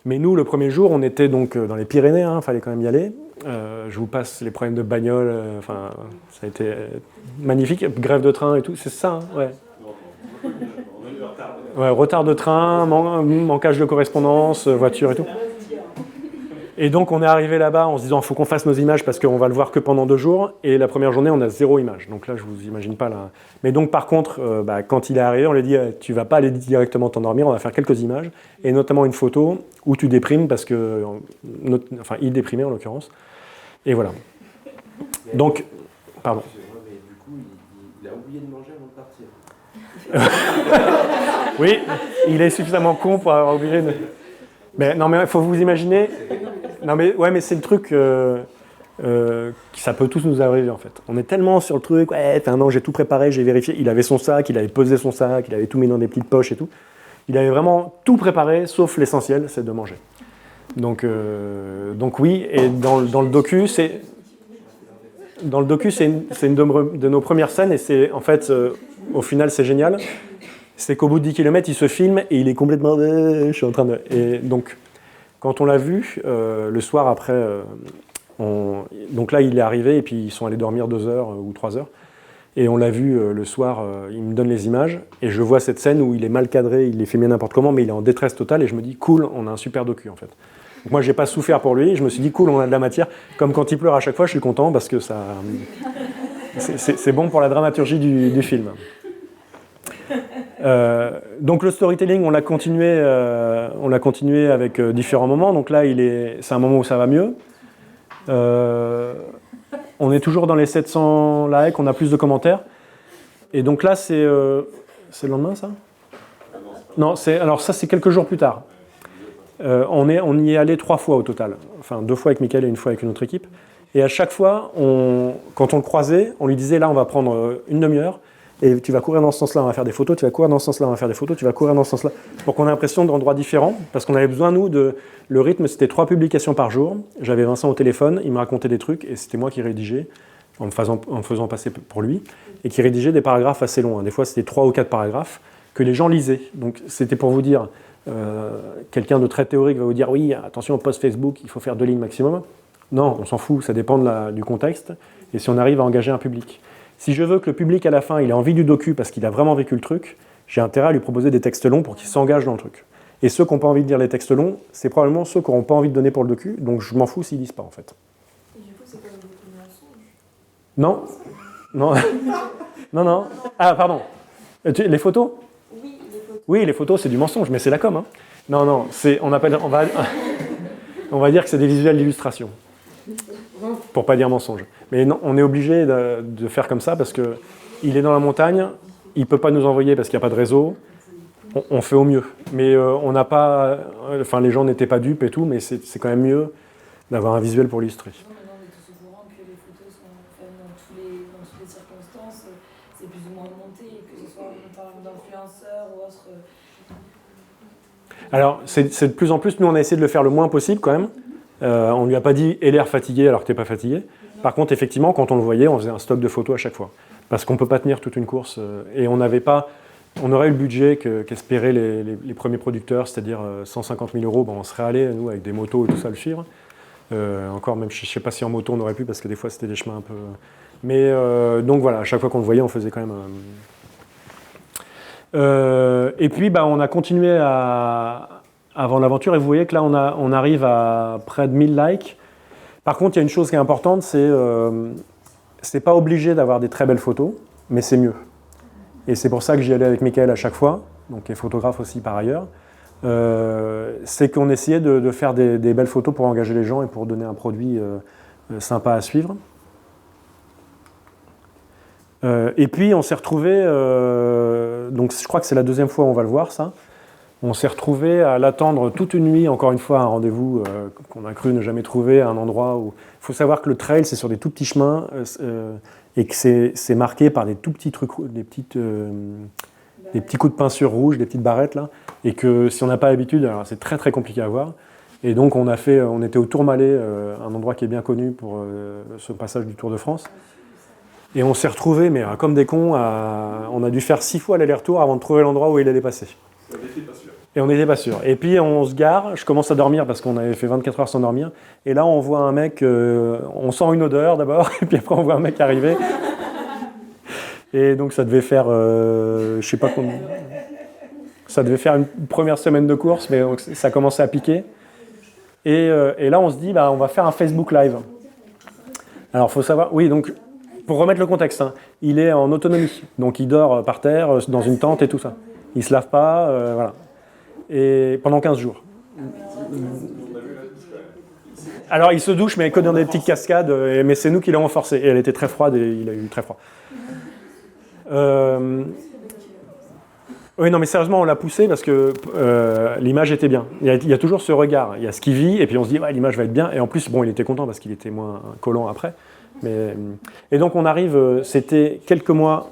Mais nous, le premier jour, on était donc dans les Pyrénées, il fallait quand même y aller. Je vous passe les problèmes de bagnole, enfin, ça a été magnifique. Grève de train et tout, c'est ça, ouais. Ouais, retard de train, manquage de correspondance, voiture et tout. Et donc on est arrivé là-bas en se disant il faut qu'on fasse nos images parce qu'on va le voir que pendant 2 jours. Et la première journée on a 0 image. Donc là je vous imagine pas là. Mais donc par contre quand il est arrivé on lui a dit tu vas pas aller directement t'endormir, on va faire quelques images et notamment une photo où tu déprimes parce que enfin il déprimait en l'occurrence. Et voilà. Donc pardon. Mais du coup il a oublié de manger avant de partir. Oui, il est suffisamment con pour avoir oublié de... Mais non mais il faut vous imaginer. Non mais ouais mais c'est le truc ça peut tous nous arriver en fait. On est tellement sur le truc, ouais, non j'ai tout préparé, j'ai vérifié, il avait son sac, il avait pesé son sac, il avait tout mis dans des petites poches et tout. Il avait vraiment tout préparé sauf l'essentiel, c'est de manger. Donc oui, et dans le docu c'est une de nos premières scènes et c'est en fait au final c'est génial. C'est qu'au bout de 10 km, il se filme et il est complètement... je suis en train de... Et donc, quand on l'a vu, le soir après, donc là, il est arrivé et puis ils sont allés dormir 2 heures ou 3 heures. Et on l'a vu le soir, il me donne les images et je vois cette scène où il est mal cadré, il est filmé n'importe comment, mais il est en détresse totale et je me dis, cool, on a un super docu en fait. Donc moi, j'ai pas souffert pour lui, je me suis dit, cool, on a de la matière. Comme quand il pleure à chaque fois, je suis content parce que ça... c'est bon pour la dramaturgie du film. Donc le storytelling, on l'a continué avec différents moments. Donc là, c'est un moment où ça va mieux. On est toujours dans les 700 likes, on a plus de commentaires. Et donc là, c'est le lendemain, ça ? Non, alors ça, c'est quelques jours plus tard. On y est allé 3 fois au total. Enfin, 2 fois avec Mickaël et 1 fois avec une autre équipe. Et à chaque fois, quand on le croisait, on lui disait, là, on va prendre une demi-heure. Et tu vas courir dans ce sens-là, on va faire des photos, tu vas courir dans ce sens-là, on va faire des photos, tu vas courir dans ce sens-là. Pour qu'on ait l'impression d'endroits différents, parce qu'on avait besoin, nous, le rythme, c'était 3 publications par jour. J'avais Vincent au téléphone, il me racontait des trucs, et c'était moi qui rédigeais, en me faisant passer pour lui, et qui rédigeait des paragraphes assez longs. Des fois, c'était 3 ou 4 paragraphes que les gens lisaient. Donc, c'était pour vous dire, quelqu'un de très théorique va vous dire, oui, attention, au post Facebook, il faut faire 2 lignes maximum. Non, on s'en fout, ça dépend du contexte, et si on arrive à engager un public. Si je veux que le public, à la fin, il ait envie du docu parce qu'il a vraiment vécu le truc, j'ai intérêt à lui proposer des textes longs pour qu'il s'engage dans le truc. Et ceux qui n'ont pas envie de lire les textes longs, c'est probablement ceux qui n'auront pas envie de donner pour le docu, donc je m'en fous s'ils lisent pas, en fait. Et du coup, c'est pas le mensonge. Non. Non. Non. Ah, pardon. Les photos ? Oui, les photos. Oui, les photos, c'est du mensonge, mais c'est la com. Hein. Non, on va dire que c'est des visuels d'illustration. Pour pas dire mensonge. Mais non, on est obligé de faire comme ça parce qu'il est dans la montagne, il ne peut pas nous envoyer parce qu'il n'y a pas de réseau. On fait au mieux. Mais on n'a pas... Enfin, les gens n'étaient pas dupes et tout, mais c'est quand même mieux d'avoir un visuel pour illustrer. Maintenant, on est tous au courant que les photos sont faites dans toutes les circonstances. C'est plus ou moins monté, que ce soit par d'influenceurs ou autre. Alors, c'est de plus en plus, nous on a essayé de le faire le moins possible quand même. On lui a pas dit « aie l'air fatigué alors que tu n'es pas fatigué ». Par contre, effectivement, quand on le voyait, on faisait un stock de photos à chaque fois. Parce qu'on ne peut pas tenir toute une course. Et on n'avait pas... On aurait eu le budget qu'espéraient les premiers producteurs, c'est-à-dire 150 000 €. Bon, on serait allés, nous, avec des motos et tout ça, le suivre. Encore, même, je ne sais pas si en moto on aurait pu, parce que des fois, c'était des chemins un peu... Mais donc voilà, à chaque fois qu'on le voyait, on faisait quand même... Et puis, on a continué avant l'aventure, et vous voyez que là, on arrive à près de 1000 likes. Par contre, il y a une chose qui est importante, c'est pas obligé d'avoir des très belles photos, mais c'est mieux. Et c'est pour ça que j'y allais avec Mickaël à chaque fois, donc qui est photographe aussi par ailleurs. C'est qu'on essayait de faire des belles photos pour engager les gens et pour donner un produit sympa à suivre. Et puis on s'est retrouvés, donc je crois que c'est la 2e fois où on va le voir ça, on s'est retrouvés à l'attendre toute une nuit, encore une fois un rendez-vous qu'on a cru ne jamais trouver, à un endroit où... Il faut savoir que le trail c'est sur des tout petits chemins et que c'est marqué par des tout petits trucs, des petits coups de peinture rouge, des petites barrettes là, et que si on n'a pas l'habitude, alors c'est très très compliqué à voir. Et donc on était au Tourmalet, un endroit qui est bien connu pour ce passage du Tour de France. Et on s'est retrouvés, mais comme des cons, on a dû faire 6 fois l'aller-retour avant de trouver l'endroit où il allait passer. Et on n'était pas sûr. Et puis on se gare, je commence à dormir parce qu'on avait fait 24 heures sans dormir. Et là on voit un mec, on sent une odeur d'abord, et puis après on voit un mec arriver. Et donc ça devait faire, je sais pas combien. Ça devait faire une première semaine de course, mais ça commençait à piquer. Et là on se dit, bah, on va faire un Facebook Live. Alors il faut savoir, oui, donc pour remettre le contexte, hein, il est en autonomie. Donc il dort par terre, dans une tente et tout ça. Il se lave pas, voilà. Et pendant 15 jours. Alors il se douche, mais que dans des petites cascades, mais c'est nous qui l'avons forcé. Et elle était très froide et il a eu très froid. Oui, non, mais sérieusement, on l'a poussé parce que l'image était bien. Il y a toujours ce regard. Il y a ce qui vit, et puis on se dit, ouais, l'image va être bien. Et en plus, bon, il était content parce qu'il était moins collant après. Et donc on arrive, c'était quelques mois.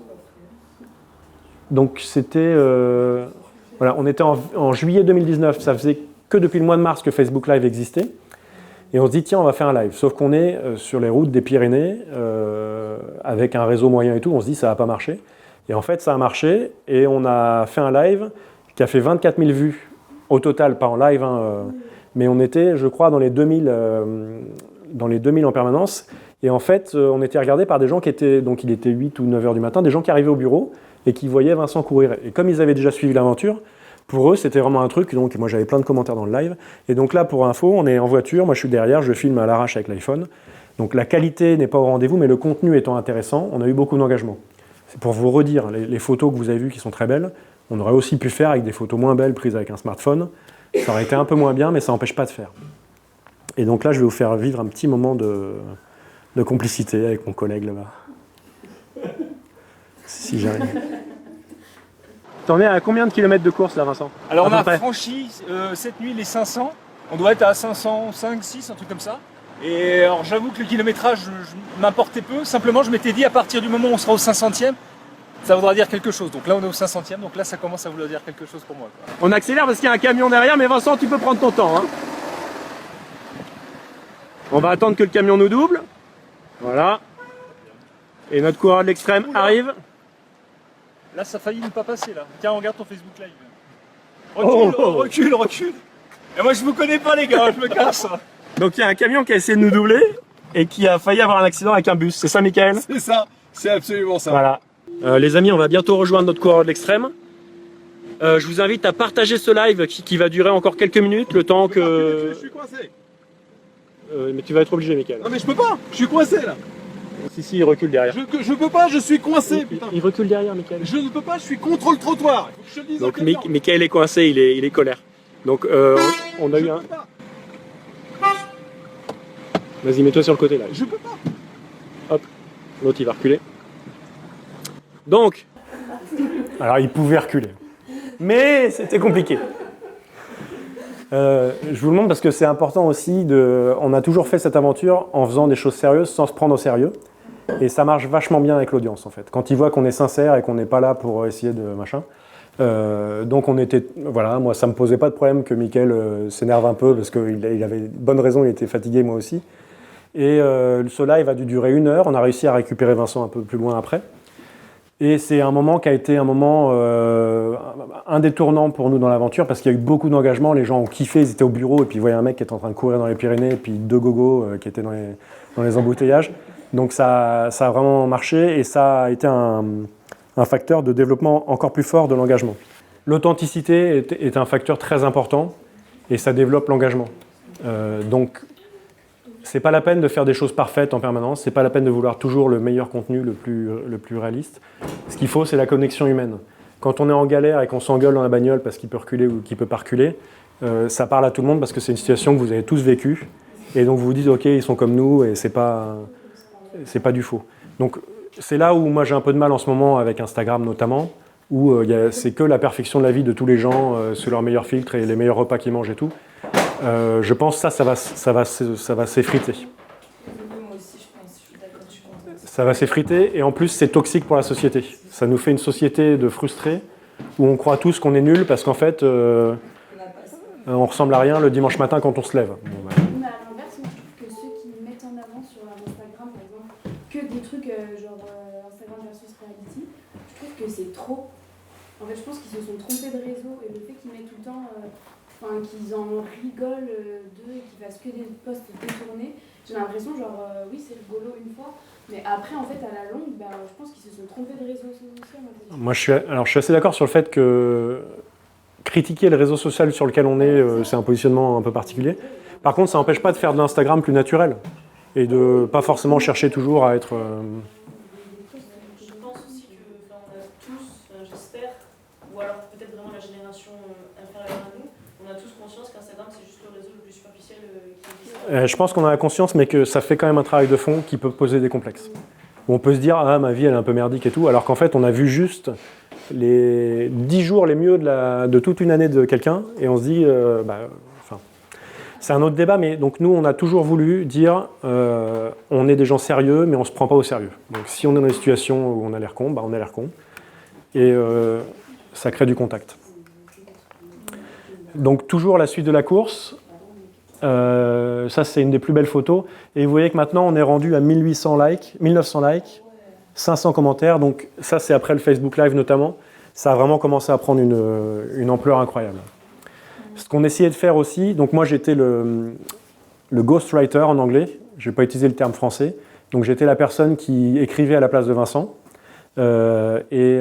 Donc c'était... voilà, on était en juillet 2019, ça faisait que depuis le mois de mars que Facebook Live existait. Et on se dit, tiens, on va faire un live. Sauf qu'on est sur les routes des Pyrénées, avec un réseau moyen et tout, on se dit, ça va pas marcher. Et en fait, ça a marché, et on a fait un live qui a fait 24 000 vues au total, pas en live, hein, mais on était, je crois, dans les 2000 en permanence. Et en fait, on était regardé par des gens qui étaient, donc il était 8 ou 9 heures du matin, des gens qui arrivaient au bureau, et qui voyaient Vincent courir. Et comme ils avaient déjà suivi l'aventure, pour eux, c'était vraiment un truc. Donc moi, j'avais plein de commentaires dans le live. Et donc là, pour info, on est en voiture. Moi, je suis derrière. Je filme à l'arrache avec l'iPhone. Donc la qualité n'est pas au rendez-vous, mais le contenu étant intéressant, on a eu beaucoup d'engagement. C'est pour vous redire, les photos que vous avez vues qui sont très belles, on aurait aussi pu faire avec des photos moins belles prises avec un smartphone. Ça aurait été un peu moins bien, mais ça n'empêche pas de faire. Et donc là, je vais vous faire vivre un petit moment de complicité avec mon collègue là-bas. Si j'arrive. T'en es à combien de kilomètres de course là, Vincent? Alors on À a peu près. franchi cette nuit les 500. On doit être à 505, 6, un truc comme ça. Et alors j'avoue que le kilométrage m'importait peu. Simplement, je m'étais dit à partir du moment où on sera au 500e, ça voudra dire quelque chose. Donc là, on est au 500e. Donc là, ça commence à vouloir dire quelque chose pour moi, quoi. On accélère parce qu'il y a un camion derrière, mais Vincent, tu peux prendre ton temps. Hein. On va attendre que le camion nous double. Voilà. Et notre coureur de l'extrême arrive. Là, ça a failli ne pas passer, là. Tiens, regarde ton Facebook Live. Recule, recule. Et moi, je vous connais pas, les gars. Je me casse. Donc il y a un camion qui a essayé de nous doubler et qui a failli avoir un accident avec un bus. C'est ça, Michael? C'est ça, c'est absolument ça. Voilà. Les amis, on va bientôt rejoindre notre coureur de l'extrême. Je vous invite à partager ce live qui va durer encore quelques minutes, le temps que... Je suis coincé. mais tu vas être obligé, Michael. Non mais je peux pas, je suis coincé là. Si, il recule derrière. Je peux pas, je suis coincé, putain. Il recule derrière, Michael. Je ne peux pas, je suis contre le trottoir. Il faut que je te le dise. Donc Michael est coincé, il est colère. Donc on a eu un... Vas-y, mets-toi sur le côté là. Je peux pas. Hop, l'autre il va reculer. Donc, alors il pouvait reculer, mais c'était compliqué. Je vous le montre parce que c'est important aussi on a toujours fait cette aventure en faisant des choses sérieuses sans se prendre au sérieux. Et ça marche vachement bien avec l'audience en fait. Quand ils voient qu'on est sincère et qu'on n'est pas là pour essayer de machin. Donc on était, voilà, moi ça me posait pas de problème que Mickaël s'énerve un peu parce qu'il avait bonne raison, il était fatigué, moi aussi. Et ce live a dû durer 1 heure, on a réussi à récupérer Vincent un peu plus loin après. Et c'est un moment qui a été un moment, un des tournants pour nous dans l'aventure parce qu'il y a eu beaucoup d'engagement, les gens ont kiffé, ils étaient au bureau et puis ils voyaient un mec qui était en train de courir dans les Pyrénées et puis 2 gogos qui étaient dans les embouteillages. Donc ça a vraiment marché et ça a été un facteur de développement encore plus fort de l'engagement. L'authenticité est un facteur très important et ça développe l'engagement. Donc c'est pas la peine de faire des choses parfaites en permanence, c'est pas la peine de vouloir toujours le meilleur contenu, le plus réaliste. Ce qu'il faut, c'est la connexion humaine. Quand on est en galère et qu'on s'engueule dans la bagnole parce qu'il peut reculer ou qu'il peut pas reculer, ça parle à tout le monde parce que c'est une situation que vous avez tous vécue et donc vous vous dites ok, ils sont comme nous et c'est pas du faux. Donc c'est là où moi j'ai un peu de mal en ce moment avec Instagram notamment, où c'est que la perfection de la vie de tous les gens sur leurs meilleurs filtres et les meilleurs repas qu'ils mangent et tout. Je pense que ça va s'effriter. Moi aussi, je pense, je suis d'accord, je suis contente. Ça va s'effriter et en plus c'est toxique pour la société. Ça nous fait une société de frustrés où on croit tous qu'on est nul parce qu'en fait on ressemble à rien le dimanche matin quand on se lève. Bon, bah. Mais à l'inverse, moi je trouve que ceux qui mettent en avant sur Instagram, par exemple, que des trucs genre Instagram versus reality, je trouve que c'est trop. En fait, je pense qu'ils se sont trompés de réseau et le fait qu'ils mettent tout le temps, qu'ils en rigolent d'eux et qu'ils fassent que des posts détournés, j'ai l'impression, genre, oui, c'est rigolo une fois, mais après, en fait, à la longue, je pense qu'ils se sont trompés de réseau social. Moi, je suis assez d'accord sur le fait que critiquer le réseau social sur lequel on est, c'est un positionnement un peu particulier. Par contre, ça n'empêche pas de faire de l'Instagram plus naturel et de pas forcément chercher toujours à être... Je pense aussi que on a tous, j'espère, ou alors peut-être vraiment la génération inférieure à nous, on a tous conscience qu'Instagram c'est juste le réseau le plus superficiel qui existe. Je pense qu'on a la conscience, mais que ça fait quand même un travail de fond qui peut poser des complexes. Où on peut se dire, ah, ma vie elle est un peu merdique et tout, alors qu'en fait on a vu juste les 10 jours les mieux de toute une année de quelqu'un, et on se dit, c'est un autre débat, mais donc nous on a toujours voulu dire, on est des gens sérieux, mais on ne se prend pas au sérieux. Donc si on est dans une situation où on a l'air con, on a l'air con, et ça crée du contact. Donc toujours la suite de la course, ça c'est une des plus belles photos, et vous voyez que maintenant on est rendu à 1900 likes, 500 commentaires, donc ça c'est après le Facebook Live notamment, ça a vraiment commencé à prendre une ampleur incroyable. Ce qu'on essayait de faire aussi, donc moi j'étais le ghostwriter en anglais, je ne vais pas utiliser le terme français, donc j'étais la personne qui écrivait à la place de Vincent, et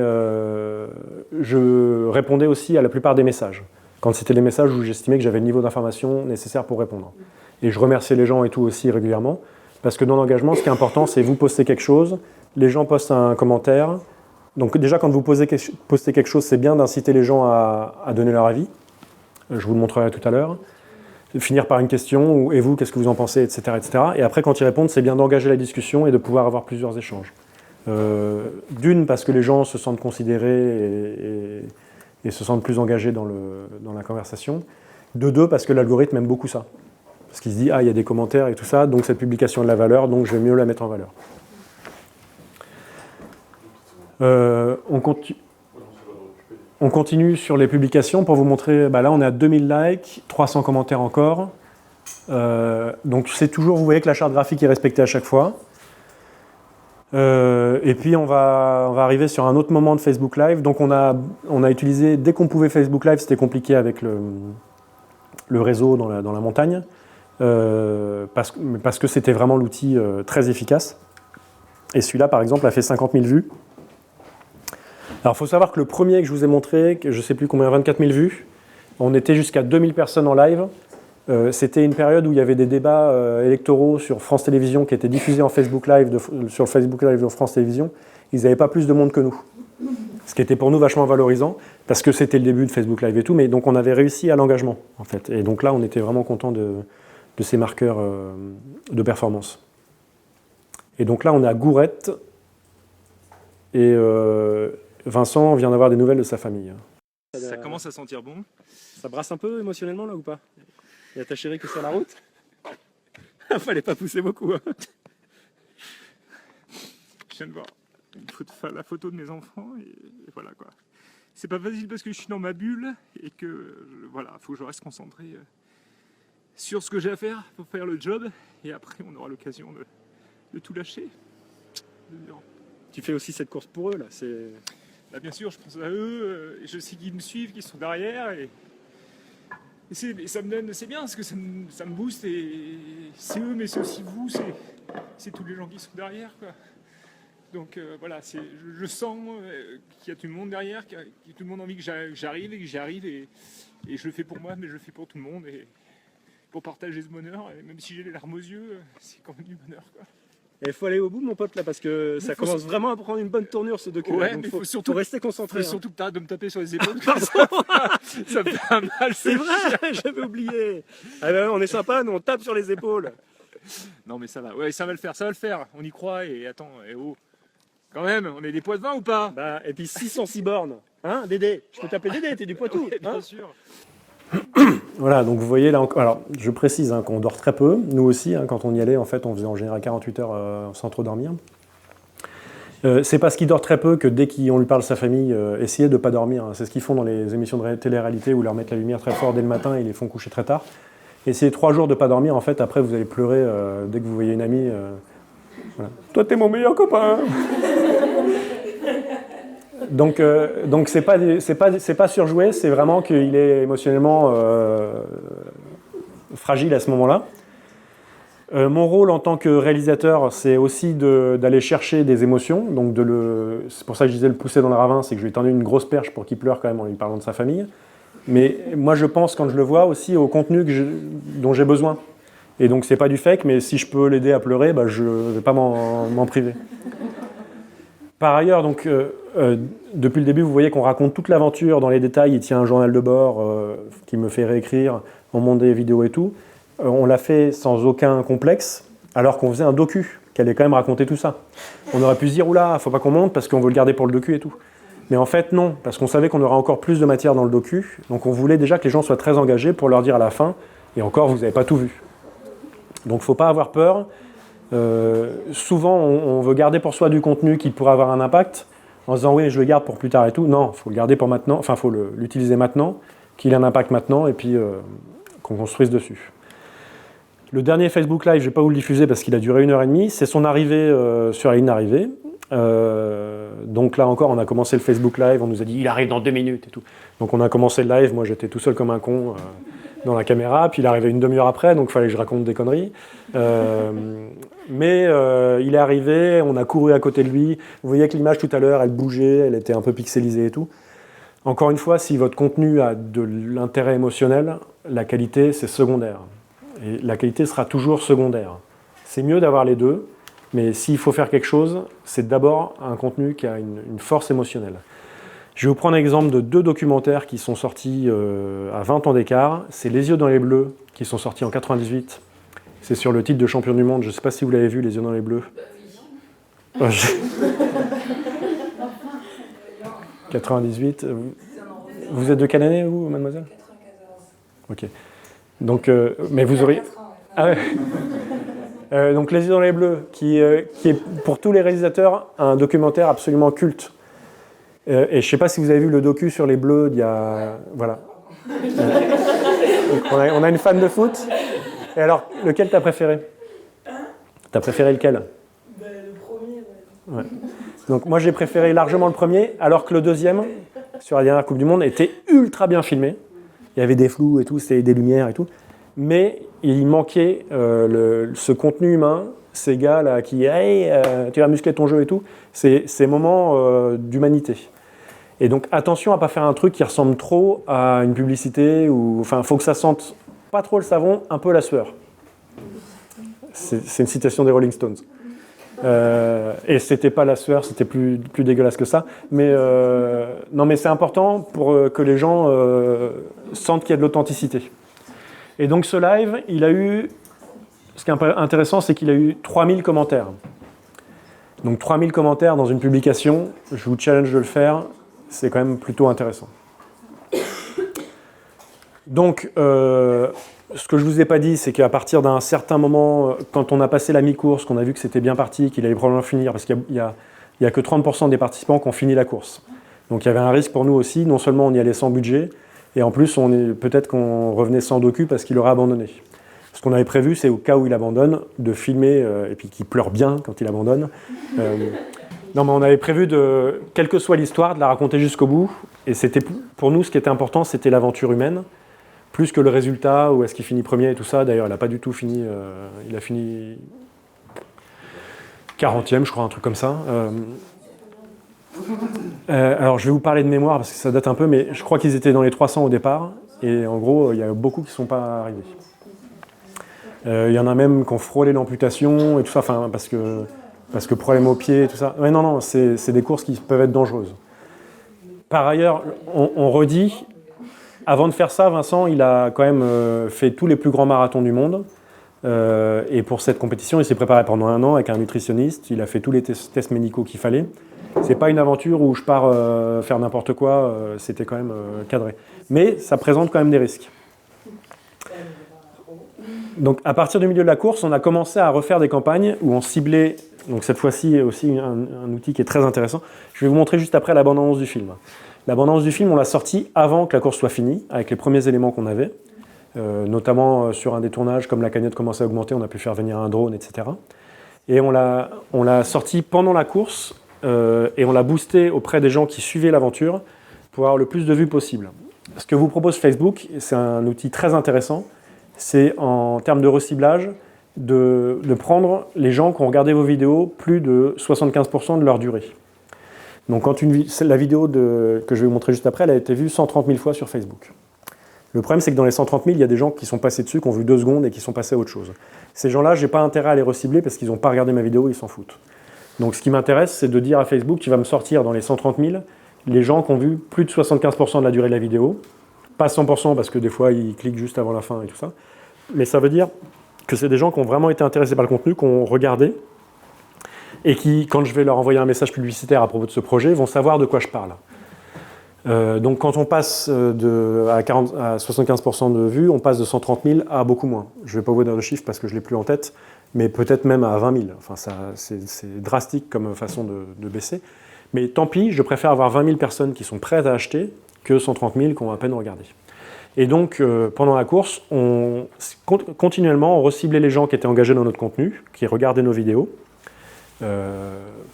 je répondais aussi à la plupart des messages, quand c'était les messages où j'estimais que j'avais le niveau d'information nécessaire pour répondre. Et je remerciais les gens et tout aussi régulièrement, parce que dans l'engagement, ce qui est important, c'est vous postez quelque chose, les gens postent un commentaire. Donc déjà, quand vous postez quelque chose, c'est bien d'inciter les gens à donner leur avis. Je vous le montrerai tout à l'heure. Finir par une question, ou et vous, qu'est-ce que vous en pensez, etc., etc. Et après, quand ils répondent, c'est bien d'engager la discussion et de pouvoir avoir plusieurs échanges. D'une, parce que les gens se sentent considérés et se sentent plus engagés dans la conversation. De deux, parce que l'algorithme aime beaucoup ça. Parce qu'il se dit, ah, il y a des commentaires et tout ça, donc cette publication a de la valeur, donc je vais mieux la mettre en valeur. On continue sur les publications pour vous montrer, là on est à 2000 likes, 300 commentaires encore. Donc c'est toujours, vous voyez que la charte graphique est respectée à chaque fois. Et puis on va arriver sur un autre moment de Facebook Live. Donc on a utilisé, dès qu'on pouvait Facebook Live, c'était compliqué avec le réseau dans la montagne, parce que c'était vraiment l'outil très efficace. Et celui-là par exemple a fait 50 000 vues. Alors il faut savoir que le premier que je vous ai montré, que je ne sais plus combien, 24 000 vues, on était jusqu'à 2000 personnes en live. C'était une période où il y avait des débats électoraux sur France Télévisions qui étaient diffusés en Facebook Live, sur le Facebook Live de France Télévisions. Ils n'avaient pas plus de monde que nous. Ce qui était pour nous vachement valorisant, parce que c'était le début de Facebook Live et tout, mais donc on avait réussi à l'engagement, en fait. Et donc là, on était vraiment content de ces marqueurs de performance. Et donc là, on est à Gourette, et Vincent vient d'avoir des nouvelles de sa famille. Ça commence à sentir bon. Ça brasse un peu émotionnellement là ou pas? Il y a ta chérie qui est sur la route. Fallait pas pousser beaucoup. Hein. Je viens de voir la photo de mes enfants et voilà quoi. C'est pas facile parce que je suis dans ma bulle et que voilà, faut que je reste concentré sur ce que j'ai à faire pour faire le job et après on aura l'occasion de tout lâcher. Tu fais aussi cette course pour eux là, c'est... Là, bien sûr, je pense à eux, je sais qu'ils me suivent, qu'ils sont derrière et ça me donne, c'est bien parce que ça me booste et c'est eux mais c'est aussi vous, c'est tous les gens qui sont derrière quoi. Donc voilà, je sens qu'il y a tout le monde derrière, qu'il y a tout le monde a envie que j'arrive et que j'y arrive et je le fais pour moi mais je le fais pour tout le monde et pour partager ce bonheur, et même si j'ai les larmes aux yeux, c'est quand même du bonheur quoi. Il faut aller au bout mon pote là parce que ça commence vraiment à prendre une bonne tournure ce docu. Ouais, mais faut surtout rester concentré. Faut surtout que tu arrêtes de me taper sur les épaules. Ça me fait un mal. C'est vrai, j'avais oublié. Ah ben, on est sympa, nous on tape sur les épaules. Non mais ça va, ouais ça va le faire, on y croit et attends, quand même, on est des poids de vin ou pas? Et puis 606 bornes, hein Dédé, je peux t'appeler Dédé, t'es du Poitou. Ouais, bien sûr. Voilà, donc vous voyez là, alors je précise qu'on dort très peu, nous aussi, quand on y allait, en fait, on faisait en général 48 heures sans trop dormir. C'est parce qu'il dort très peu que dès qu'on lui parle de sa famille, essayez de ne pas dormir. Hein. C'est ce qu'ils font dans les émissions de télé-réalité où ils leur mettent la lumière très fort dès le matin et ils les font coucher très tard. Essayez 3 jours de ne pas dormir, en fait, après vous allez pleurer dès que vous voyez une amie. Voilà. Toi, t'es mon meilleur copain. Donc c'est pas surjoué, c'est vraiment qu'il est émotionnellement fragile à ce moment-là. Mon rôle en tant que réalisateur, c'est aussi d'aller chercher des émotions. Donc c'est pour ça que je disais le pousser dans le ravin, c'est que je lui ai tendu une grosse perche pour qu'il pleure quand même en lui parlant de sa famille. Mais moi, je pense, quand je le vois, aussi au contenu dont j'ai besoin. Et donc, c'est pas du fake, mais si je peux l'aider à pleurer, bah, je ne vais pas m'en priver. Par ailleurs, donc, depuis le début, vous voyez qu'on raconte toute l'aventure dans les détails. Il tient un journal de bord qui me fait réécrire, on monte des vidéos et tout. On l'a fait sans aucun complexe, alors qu'on faisait un docu, qui allait quand même raconter tout ça. On aurait pu se dire, oula, faut pas qu'on monte parce qu'on veut le garder pour le docu et tout. Mais en fait, non, parce qu'on savait qu'on aurait encore plus de matière dans le docu. Donc on voulait déjà que les gens soient très engagés pour leur dire à la fin, et encore, vous n'avez pas tout vu. Donc il ne faut pas avoir peur. Souvent, on veut garder pour soi du contenu qui pourrait avoir un impact, en se disant, oui, je le garde pour plus tard et tout. Non, il faut le garder pour maintenant, enfin, il faut l'utiliser maintenant, qu'il ait un impact maintenant, et puis qu'on construise dessus. Le dernier Facebook Live, je ne vais pas vous le diffuser parce qu'il a duré 1h30, c'est son arrivée sur la ligne d'arrivée. Donc là encore, on a commencé le Facebook Live, on nous a dit il arrive dans 2 minutes et tout. Donc on a commencé le live, moi j'étais tout seul comme un con dans la caméra, puis il est arrivé une demi-heure après, donc il fallait que je raconte des conneries. Mais il est arrivé, on a couru à côté de lui. Vous voyez que l'image tout à l'heure, elle bougeait, elle était un peu pixelisée et tout. Encore une fois, si votre contenu a de l'intérêt émotionnel, la qualité c'est secondaire. Et la qualité sera toujours secondaire. C'est mieux d'avoir les deux. Mais s'il faut faire quelque chose, c'est d'abord un contenu qui a une force émotionnelle. Je vais vous prendre l'exemple de 2 documentaires qui sont sortis à 20 ans d'écart. C'est Les yeux dans les bleus, qui sont sortis en 98. C'est sur le titre de champion du monde. Je ne sais pas si vous l'avez vu, Les yeux dans les bleus. 98. Vous êtes de quelle année, vous, mademoiselle ? 94. Ok. Donc, mais vous auriez... Ah ouais. Donc Les yeux dans les bleus, qui est pour tous les réalisateurs un documentaire absolument culte. Et je ne sais pas si vous avez vu le docu sur les bleus d'il y a... Voilà. On a une fan de foot. Et alors, lequel t'as préféré ? T'as préféré lequel ? Le premier, ouais. Donc moi j'ai préféré largement le premier, alors que le deuxième, sur la dernière Coupe du Monde, était ultra bien filmé. Il y avait des flous et tout, c'était des lumières et tout. Mais il manquait ce contenu humain, ces gars là qui hey, tu vas muscler ton jeu et tout, ces moments d'humanité. Et donc attention à ne pas faire un truc qui ressemble trop à une publicité, ou enfin faut que ça sente pas trop le savon, un peu la sueur. C'est une citation des Rolling Stones. Et c'était pas la sueur, c'était plus dégueulasse que ça. Mais non, mais c'est important pour que les gens sentent qu'il y a de l'authenticité. Et donc ce live, il a eu, ce qui est intéressant, c'est qu'il a eu 3000 commentaires. Donc 3000 commentaires dans une publication, je vous challenge de le faire, c'est quand même plutôt intéressant. Donc, ce que je ne vous ai pas dit, c'est qu'à partir d'un certain moment, quand on a passé la mi-course, qu'on a vu que c'était bien parti, qu'il allait probablement finir, parce qu'il n'y a que 30% des participants qui ont fini la course. Donc il y avait un risque pour nous aussi, non seulement on y allait sans budget, et en plus peut-être qu'on revenait sans docu parce qu'il aurait abandonné. Ce qu'on avait prévu, c'est au cas où il abandonne, de filmer, et puis qu'il pleure bien quand il abandonne. Non, mais on avait prévu, quelle que soit l'histoire, de la raconter jusqu'au bout, et c'était, pour nous, ce qui était important, c'était l'aventure humaine, plus que le résultat, où est-ce qu'il finit premier et tout ça. D'ailleurs, il n'a pas du tout fini, il a fini 40e, je crois, un truc comme ça. Alors, je vais vous parler de mémoire, parce que ça date un peu, mais je crois qu'ils étaient dans les 300 au départ, et en gros, il y a beaucoup qui ne sont pas arrivés. Il y en a même qui ont frôlé l'amputation, et tout ça, enfin, parce que problème au pied et tout ça. Ouais, non, c'est des courses qui peuvent être dangereuses. Par ailleurs, on redit, avant de faire ça, Vincent, il a quand même fait tous les plus grands marathons du monde. Et pour cette compétition, il s'est préparé pendant 1 an avec un nutritionniste. Il a fait tous les tests médicaux qu'il fallait. C'est pas une aventure où je pars faire n'importe quoi. C'était quand même cadré. Mais ça présente quand même des risques. Donc à partir du milieu de la course, on a commencé à refaire des campagnes où on ciblait, donc cette fois-ci aussi un outil qui est très intéressant. Je vais vous montrer juste après la bande-annonce du film. La bande-annonce du film, on l'a sortie avant que la course soit finie, avec les premiers éléments qu'on avait, notamment sur un des tournages, comme la cagnotte commençait à augmenter, on a pu faire venir un drone, etc. Et on l'a sortie pendant la course, et on l'a boosté auprès des gens qui suivaient l'aventure pour avoir le plus de vues possible. Ce que vous propose Facebook, c'est un outil très intéressant, c'est en termes de reciblage, de prendre les gens qui ont regardé vos vidéos plus de 75% de leur durée. Donc quand la vidéo que je vais vous montrer juste après, elle a été vue 130 000 fois sur Facebook. Le problème, c'est que dans les 130 000, il y a des gens qui sont passés dessus, qui ont vu 2 secondes et qui sont passés à autre chose. Ces gens-là, je n'ai pas intérêt à les recibler parce qu'ils n'ont pas regardé ma vidéo, ils s'en foutent. Donc ce qui m'intéresse, c'est de dire à Facebook, tu vas me sortir dans les 130 000 les gens qui ont vu plus de 75% de la durée de la vidéo. Pas 100% parce que des fois, ils cliquent juste avant la fin et tout ça. Mais ça veut dire que c'est des gens qui ont vraiment été intéressés par le contenu, qui ont regardé et qui, quand je vais leur envoyer un message publicitaire à propos de ce projet, vont savoir de quoi je parle. Donc quand on passe à 75% de vues, on passe de 130 000 à beaucoup moins. Je ne vais pas vous donner de chiffres parce que je ne l'ai plus en tête, mais peut-être même à 20 000. Enfin, c'est drastique comme façon de baisser. Mais tant pis, je préfère avoir 20 000 personnes qui sont prêtes à acheter que 130 000 qui ont à peine regardé. Et donc, pendant la course, continuellement, on reciblait les gens qui étaient engagés dans notre contenu, qui regardaient nos vidéos,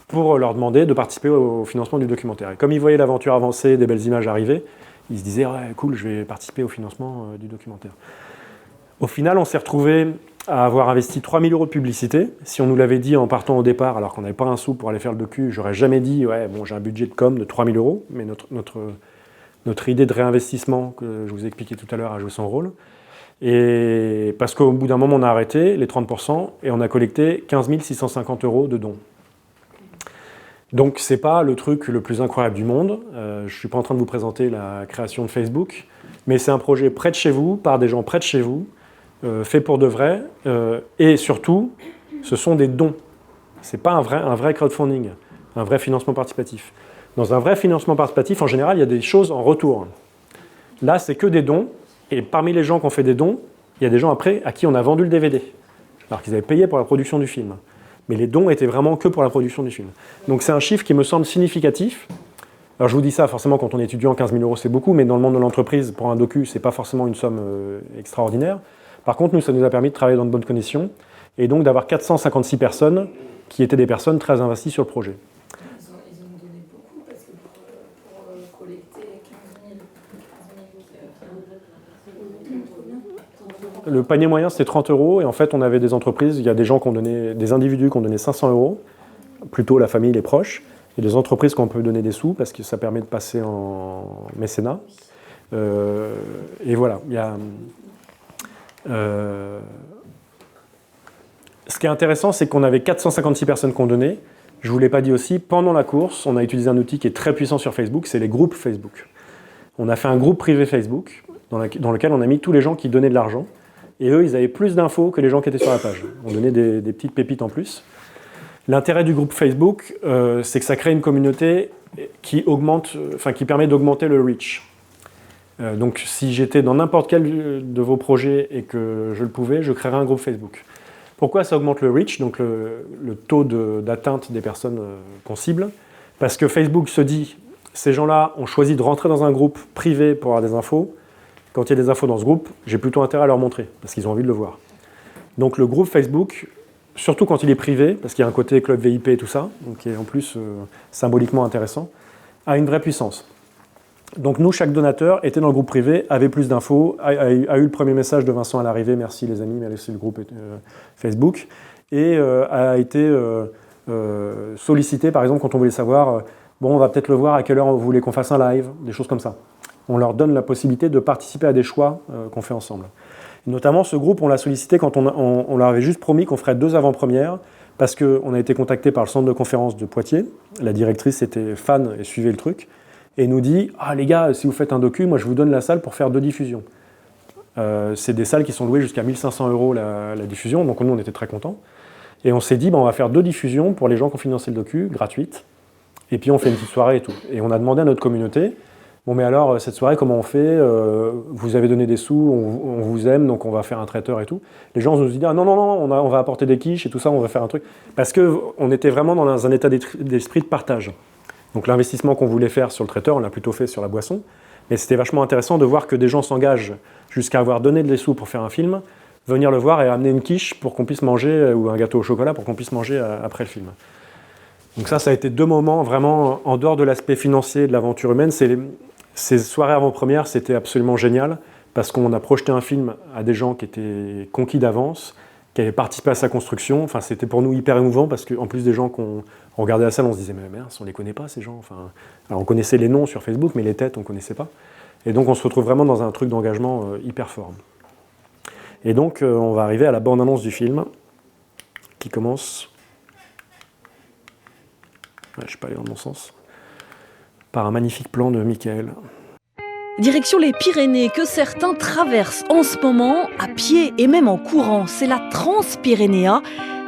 pour leur demander de participer au financement du documentaire. Et comme ils voyaient l'aventure avancer, des belles images arriver, ils se disaient « Ouais, cool, je vais participer au financement du documentaire ». Au final, on s'est retrouvé à avoir investi 3 000 € de publicité. Si on nous l'avait dit en partant au départ, alors qu'on n'avait pas un sou pour aller faire le docu, j'aurais jamais dit « Ouais, bon, j'ai un budget de com de 3 000 €, mais notre idée de réinvestissement, que je vous ai expliqué tout à l'heure, a joué son rôle. Et parce qu'au bout d'un moment, on a arrêté les 30% et on a collecté 15 650 € de dons. Donc, ce n'est pas le truc le plus incroyable du monde. Je ne suis pas en train de vous présenter la création de Facebook, mais c'est un projet près de chez vous, par des gens près de chez vous, fait pour de vrai. Et surtout, ce sont des dons. Ce n'est pas un vrai crowdfunding, un vrai financement participatif. Dans un vrai financement participatif, en général, il y a des choses en retour. Là, c'est que des dons. Et parmi les gens qui ont fait des dons, il y a des gens après à qui on a vendu le DVD, alors qu'ils avaient payé pour la production du film. Mais les dons étaient vraiment que pour la production du film. Donc c'est un chiffre qui me semble significatif. Alors je vous dis ça, forcément, quand on est étudiant, 15 000 € c'est beaucoup, mais dans le monde de l'entreprise, pour un docu, c'est pas forcément une somme extraordinaire. Par contre, nous, ça nous a permis de travailler dans de bonnes conditions, et donc d'avoir 456 personnes qui étaient des personnes très investies sur le projet. Ils ont donné beaucoup, parce que pour collecter 15 000, Le panier moyen, c'était 30 €, et en fait, on avait des entreprises, il y a des gens qui ont donné, des individus qui ont donné 500 €, plutôt la famille, les proches, et des entreprises qui ont pu donner des sous, parce que ça permet de passer en mécénat. Et voilà, il y a... ce qui est intéressant, c'est qu'on avait 456 personnes qui ont donné. Je ne vous l'ai pas dit aussi, pendant la course, on a utilisé un outil qui est très puissant sur Facebook, c'est les groupes Facebook. On a fait un groupe privé Facebook, dans lequel on a mis tous les gens qui donnaient de l'argent. Et eux, ils avaient plus d'infos que les gens qui étaient sur la page. On donnait des petites pépites en plus. L'intérêt du groupe Facebook, c'est que ça crée une communauté qui permet d'augmenter le reach. Donc si j'étais dans n'importe quel de vos projets et que je le pouvais, je créerais un groupe Facebook. Pourquoi ça augmente le reach, donc le taux d'atteinte des personnes qu'on cible? Parce que Facebook se dit, ces gens-là ont choisi de rentrer dans un groupe privé pour avoir des infos. Quand il y a des infos dans ce groupe, j'ai plutôt intérêt à leur montrer, parce qu'ils ont envie de le voir. Donc le groupe Facebook, surtout quand il est privé, parce qu'il y a un côté club VIP et tout ça, donc qui est en plus symboliquement intéressant, a une vraie puissance. Donc nous, chaque donateur était dans le groupe privé, avait plus d'infos, a eu le premier message de Vincent à l'arrivée, merci les amis, merci le groupe Facebook, et a été sollicité, par exemple, quand on voulait savoir, bon, on va peut-être le voir, à quelle heure vous voulez qu'on fasse un live, des choses comme ça. On leur donne la possibilité de participer à des choix qu'on fait ensemble. Et notamment, ce groupe, on l'a sollicité quand on leur avait juste promis qu'on ferait 2 avant-premières, parce qu'on a été contacté par le centre de conférence de Poitiers. La directrice était fan et suivait le truc, et nous dit « Ah les gars, si vous faites un docu, moi je vous donne la salle pour faire 2 diffusions. » C'est des salles qui sont louées jusqu'à 1 500 € la diffusion, donc nous on était très contents. Et on s'est dit on va faire 2 diffusions pour les gens qui ont financé le docu, gratuites, et puis on fait une petite soirée et tout. Et on a demandé à notre communauté « Bon mais alors, cette soirée, comment on fait? Vous avez donné des sous, on vous aime, donc on va faire un traiteur et tout. » Les gens nous ont dit « Ah non, on va apporter des quiches et tout ça, on va faire un truc. » Parce qu'on était vraiment dans un état d'esprit de partage. Donc l'investissement qu'on voulait faire sur le traiteur, on l'a plutôt fait sur la boisson. Mais c'était vachement intéressant de voir que des gens s'engagent jusqu'à avoir donné des sous pour faire un film, venir le voir et amener une quiche pour qu'on puisse manger, ou un gâteau au chocolat pour qu'on puisse manger après le film. Donc ça a été 2 moments vraiment en dehors de l'aspect financier de l'aventure humaine. Ces soirées avant-première, c'était absolument génial parce qu'on a projeté un film à des gens qui étaient conquis d'avance, qui avaient participé à sa construction. Enfin, c'était pour nous hyper émouvant parce qu'en plus des gens qu'on regardait la salle, on se disait mais merde, on les connaît pas ces gens. Enfin, alors on connaissait les noms sur Facebook, mais les têtes on connaissait pas. Et donc on se retrouve vraiment dans un truc d'engagement hyper fort. Et donc on va arriver à la bande-annonce du film qui commence. Ouais, je ne suis pas allé dans le bon sens. Par un magnifique plan de Michael. Direction les Pyrénées que certains traversent en ce moment à pied et même en courant. C'est la Transpyrénéa,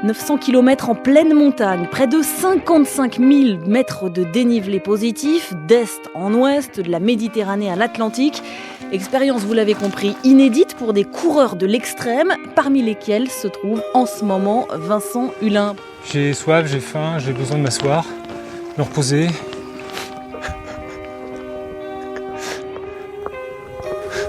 900 km en pleine montagne, près de 55 000 mètres de dénivelé positif, d'est en ouest, de la Méditerranée à l'Atlantique. Expérience, vous l'avez compris, inédite pour des coureurs de l'extrême, parmi lesquels se trouve en ce moment Vincent Hulin. J'ai soif, j'ai faim, j'ai besoin de m'asseoir, me reposer.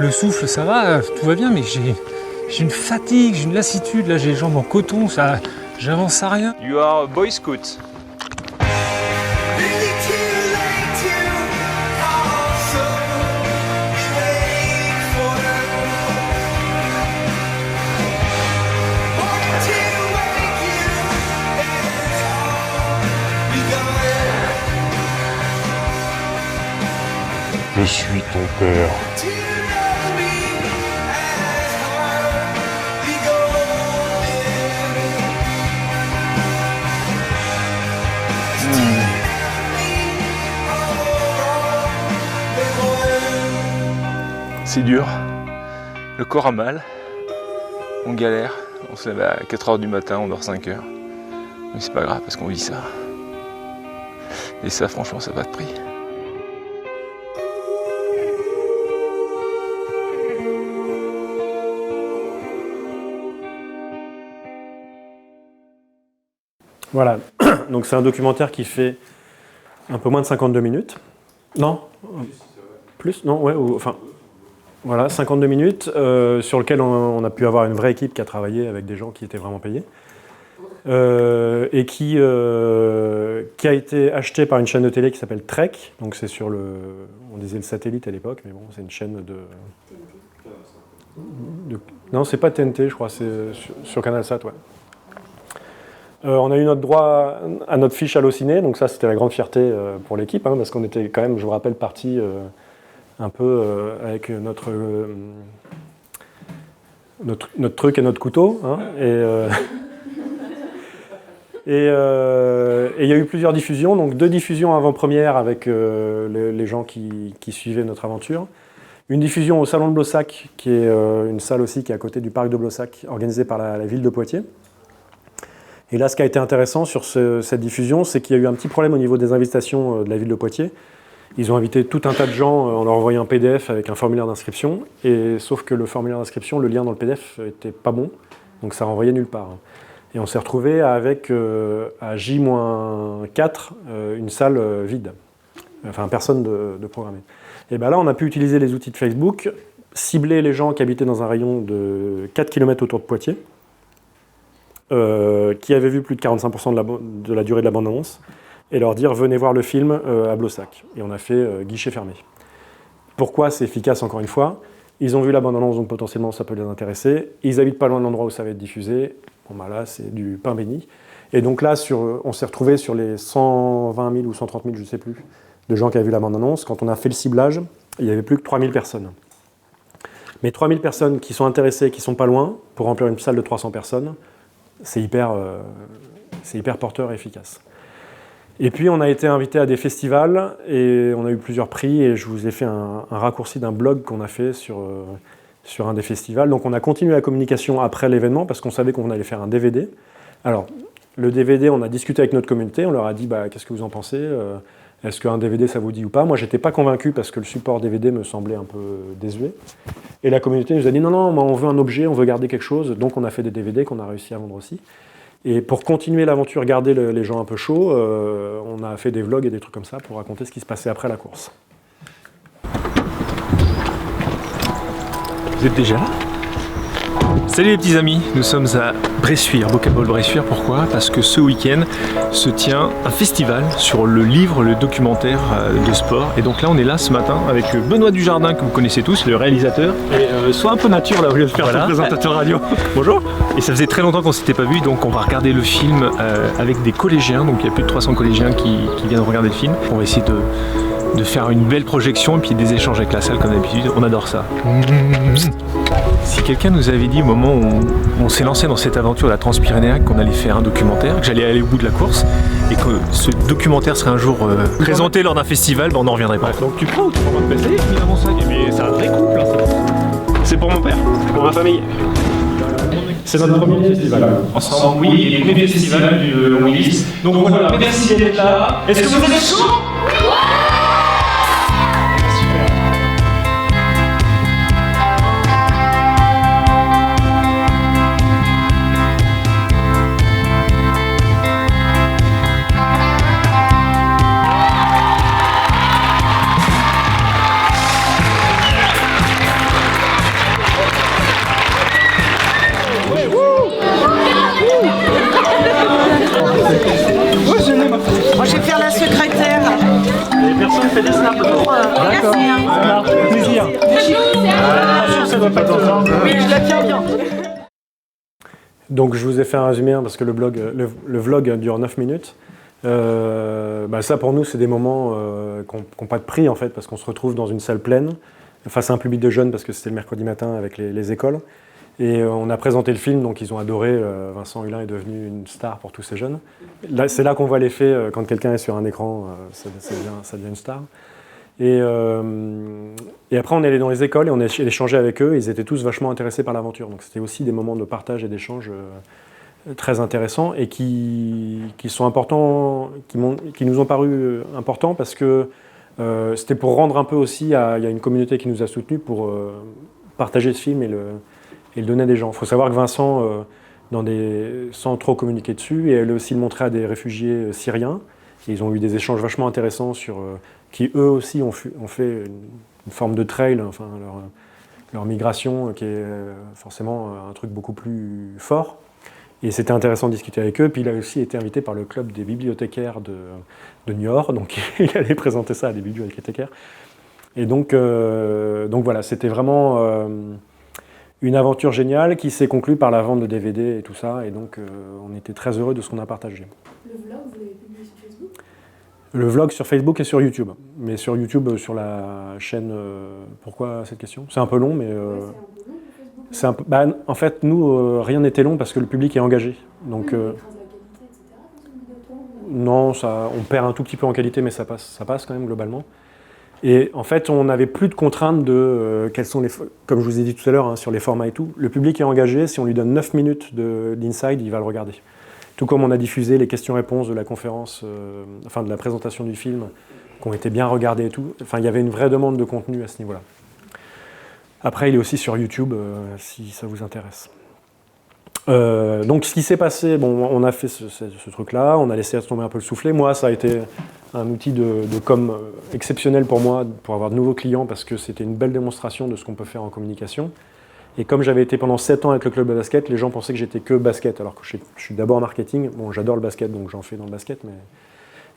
Le souffle, ça va, tout va bien, mais j'ai une fatigue, j'ai une lassitude, là j'ai les jambes en coton, ça, j'avance à rien. You are a Boy Scout. Je suis ton père. C'est dur, le corps a mal, on galère, on se lève à 4h du matin, on dort 5h. Mais c'est pas grave parce qu'on vit ça. Et ça franchement ça n'a pas de prix. Voilà, donc c'est un documentaire qui fait un peu moins de 52 minutes. Non ? Plus ? Non, ouais, enfin... Voilà, 52 minutes, sur lequel on a pu avoir une vraie équipe qui a travaillé avec des gens qui étaient vraiment payés. Et qui a été acheté par une chaîne de télé qui s'appelle Trek. Donc c'est sur le... On disait le satellite à l'époque, mais bon, c'est une chaîne non, c'est pas TNT, je crois, c'est sur CanalSat, ouais. On a eu notre droit à notre fiche Allociné, donc ça c'était la grande fierté pour l'équipe, hein, parce qu'on était quand même, je vous rappelle, parti un peu avec notre truc et notre couteau. Hein, et il y a eu plusieurs diffusions, donc 2 diffusions avant-première avec les gens qui suivaient notre aventure. Une diffusion au Salon de Blossac, qui est une salle aussi qui est à côté du parc de Blossac, organisée par la ville de Poitiers. Et là, ce qui a été intéressant sur cette diffusion, c'est qu'il y a eu un petit problème au niveau des invitations de la ville de Poitiers. Ils ont invité tout un tas de gens en leur envoyant un PDF avec un formulaire d'inscription, et sauf que le formulaire d'inscription, le lien dans le PDF était pas bon, donc ça renvoyait nulle part. Et on s'est retrouvé avec, à J-4, une salle vide, enfin personne de programmé. Et bien là, on a pu utiliser les outils de Facebook, cibler les gens qui habitaient dans un rayon de 4 km autour de Poitiers, qui avaient vu plus de 45% de la durée de la bande-annonce, et leur dire « venez voir le film à Blossac ». Et on a fait guichet fermé. Pourquoi c'est efficace encore une fois ? Ils ont vu la bande-annonce, donc potentiellement ça peut les intéresser. Ils habitent pas loin de l'endroit où ça va être diffusé. Bon bah là, c'est du pain béni. Et donc là, on s'est retrouvé sur les 120 000 ou 130 000, je ne sais plus, de gens qui avaient vu la bande-annonce. Quand on a fait le ciblage, il n'y avait plus que 3000 personnes. Mais 3000 personnes qui sont intéressées, qui sont pas loin, pour remplir une salle de 300 personnes, c'est hyper porteur et efficace. Et puis on a été invité à des festivals et on a eu plusieurs prix, et je vous ai fait un raccourci d'un blog qu'on a fait sur un des festivals. Donc on a continué la communication après l'événement parce qu'on savait qu'on allait faire un DVD. Alors le DVD, on a discuté avec notre communauté, on leur a dit bah, qu'est-ce que vous en pensez, est-ce qu'un DVD ça vous dit ou pas. Moi j'étais pas convaincu parce que le support DVD me semblait un peu désuet. Et la communauté nous a dit non, on veut un objet, on veut garder quelque chose. Donc on a fait des DVD qu'on a réussi à vendre aussi. Et pour continuer l'aventure, garder les gens un peu chauds, on a fait des vlogs et des trucs comme ça pour raconter ce qui se passait après la course. Vous êtes déjà là ? Salut les petits amis, nous sommes à Bressuire, Bocabol Bressuire. Pourquoi? Parce que ce week-end se tient un festival sur le livre, le documentaire de sport. Et donc là on est là ce matin avec Benoît Dujardin, que vous connaissez tous, le réalisateur. Et sois un peu nature là au lieu de faire Voilà. ton présentateur radio. Bonjour. Et ça faisait très longtemps qu'on s'était pas vu, donc on va regarder le film avec des collégiens. Donc il y a plus de 300 collégiens qui viennent regarder le film. On va essayer de faire une belle projection et puis des échanges avec la salle comme d'habitude. On adore ça. Si quelqu'un nous avait dit au moment où on s'est lancé dans cette aventure de la Transpyrénéa qu'on allait faire un documentaire, que j'allais aller au bout de la course et que ce documentaire serait un jour présenté lors d'un festival, on n'en reviendrait pas. Donc tu prends ou tu prends pas? C'est lui qui a mon sac. Mais c'est un vrai couple. C'est pour mon père, c'est pour ma famille. C'est notre premier festival. Ensemble, oui, et le premier festival du Longuis. Donc voilà, merci d'être là. Est-ce que vous êtes chaud? Moi, je vais faire la secrétaire. Personne fait des snaps. D'accord. Ça marche. Plaisir. Ça doit pas être ensemble. Oui, je la tiens bien. Donc je vous ai fait un résumé parce que le vlog dure 9 minutes. Ça pour nous c'est des moments qui n'ont pas de prix en fait parce qu'on se retrouve dans une salle pleine face à un public de jeunes parce que c'était le mercredi matin avec les écoles. Et on a présenté le film, donc ils ont adoré. Vincent Hulin est devenu une star pour tous ces jeunes. C'est là qu'on voit l'effet, quand quelqu'un est sur un écran, ça devient une star. Et après, on est allé dans les écoles et on a échangé avec eux. Ils étaient tous vachement intéressés par l'aventure. Donc c'était aussi des moments de partage et d'échange très intéressants et qui sont importants, qui nous ont paru importants parce que c'était pour rendre un peu aussi, il y a une communauté qui nous a soutenus pour partager ce film et le donner à des gens. Il faut savoir que Vincent, sans trop communiquer dessus, et elle a aussi le montré à des réfugiés syriens. Et ils ont eu des échanges vachement intéressants qui eux aussi ont fait une forme de trail, enfin leur migration qui est forcément un truc beaucoup plus fort. Et c'était intéressant de discuter avec eux. Puis il a aussi été invité par le club des bibliothécaires de Niort, donc il allait présenter ça à des bibliothécaires. Et donc voilà, c'était vraiment une aventure géniale qui s'est conclue par la vente de DVD et tout ça. Et donc on était très heureux de ce qu'on a partagé. Le vlog, vous l'avez publié sur Facebook? Le vlog sur Facebook et sur YouTube. Mais sur YouTube, sur la chaîne... pourquoi cette question? C'est un peu long, mais... c'est un peu long pour Facebook. En fait, nous, rien n'était long parce que le public est engagé. Donc, non, on perd un tout petit peu en qualité, mais ça passe quand même globalement. Et en fait, on n'avait plus de contraintes de quels sont comme je vous ai dit tout à l'heure, sur les formats et tout. Le public est engagé. Si on lui donne 9 minutes d'inside, il va le regarder. Tout comme on a diffusé les questions-réponses de la conférence, de la présentation du film, qui ont été bien regardées et tout. Enfin, il y avait une vraie demande de contenu à ce niveau-là. Après, il est aussi sur YouTube, si ça vous intéresse. Donc, ce qui s'est passé, on a fait ce truc-là, on a laissé tomber un peu le soufflet. Moi, ça a été un outil de com exceptionnel pour moi, pour avoir de nouveaux clients, parce que c'était une belle démonstration de ce qu'on peut faire en communication. Et comme j'avais été pendant 7 ans avec le club de basket, les gens pensaient que j'étais que basket, alors que je suis d'abord en marketing. Bon, j'adore le basket, donc j'en fais dans le basket.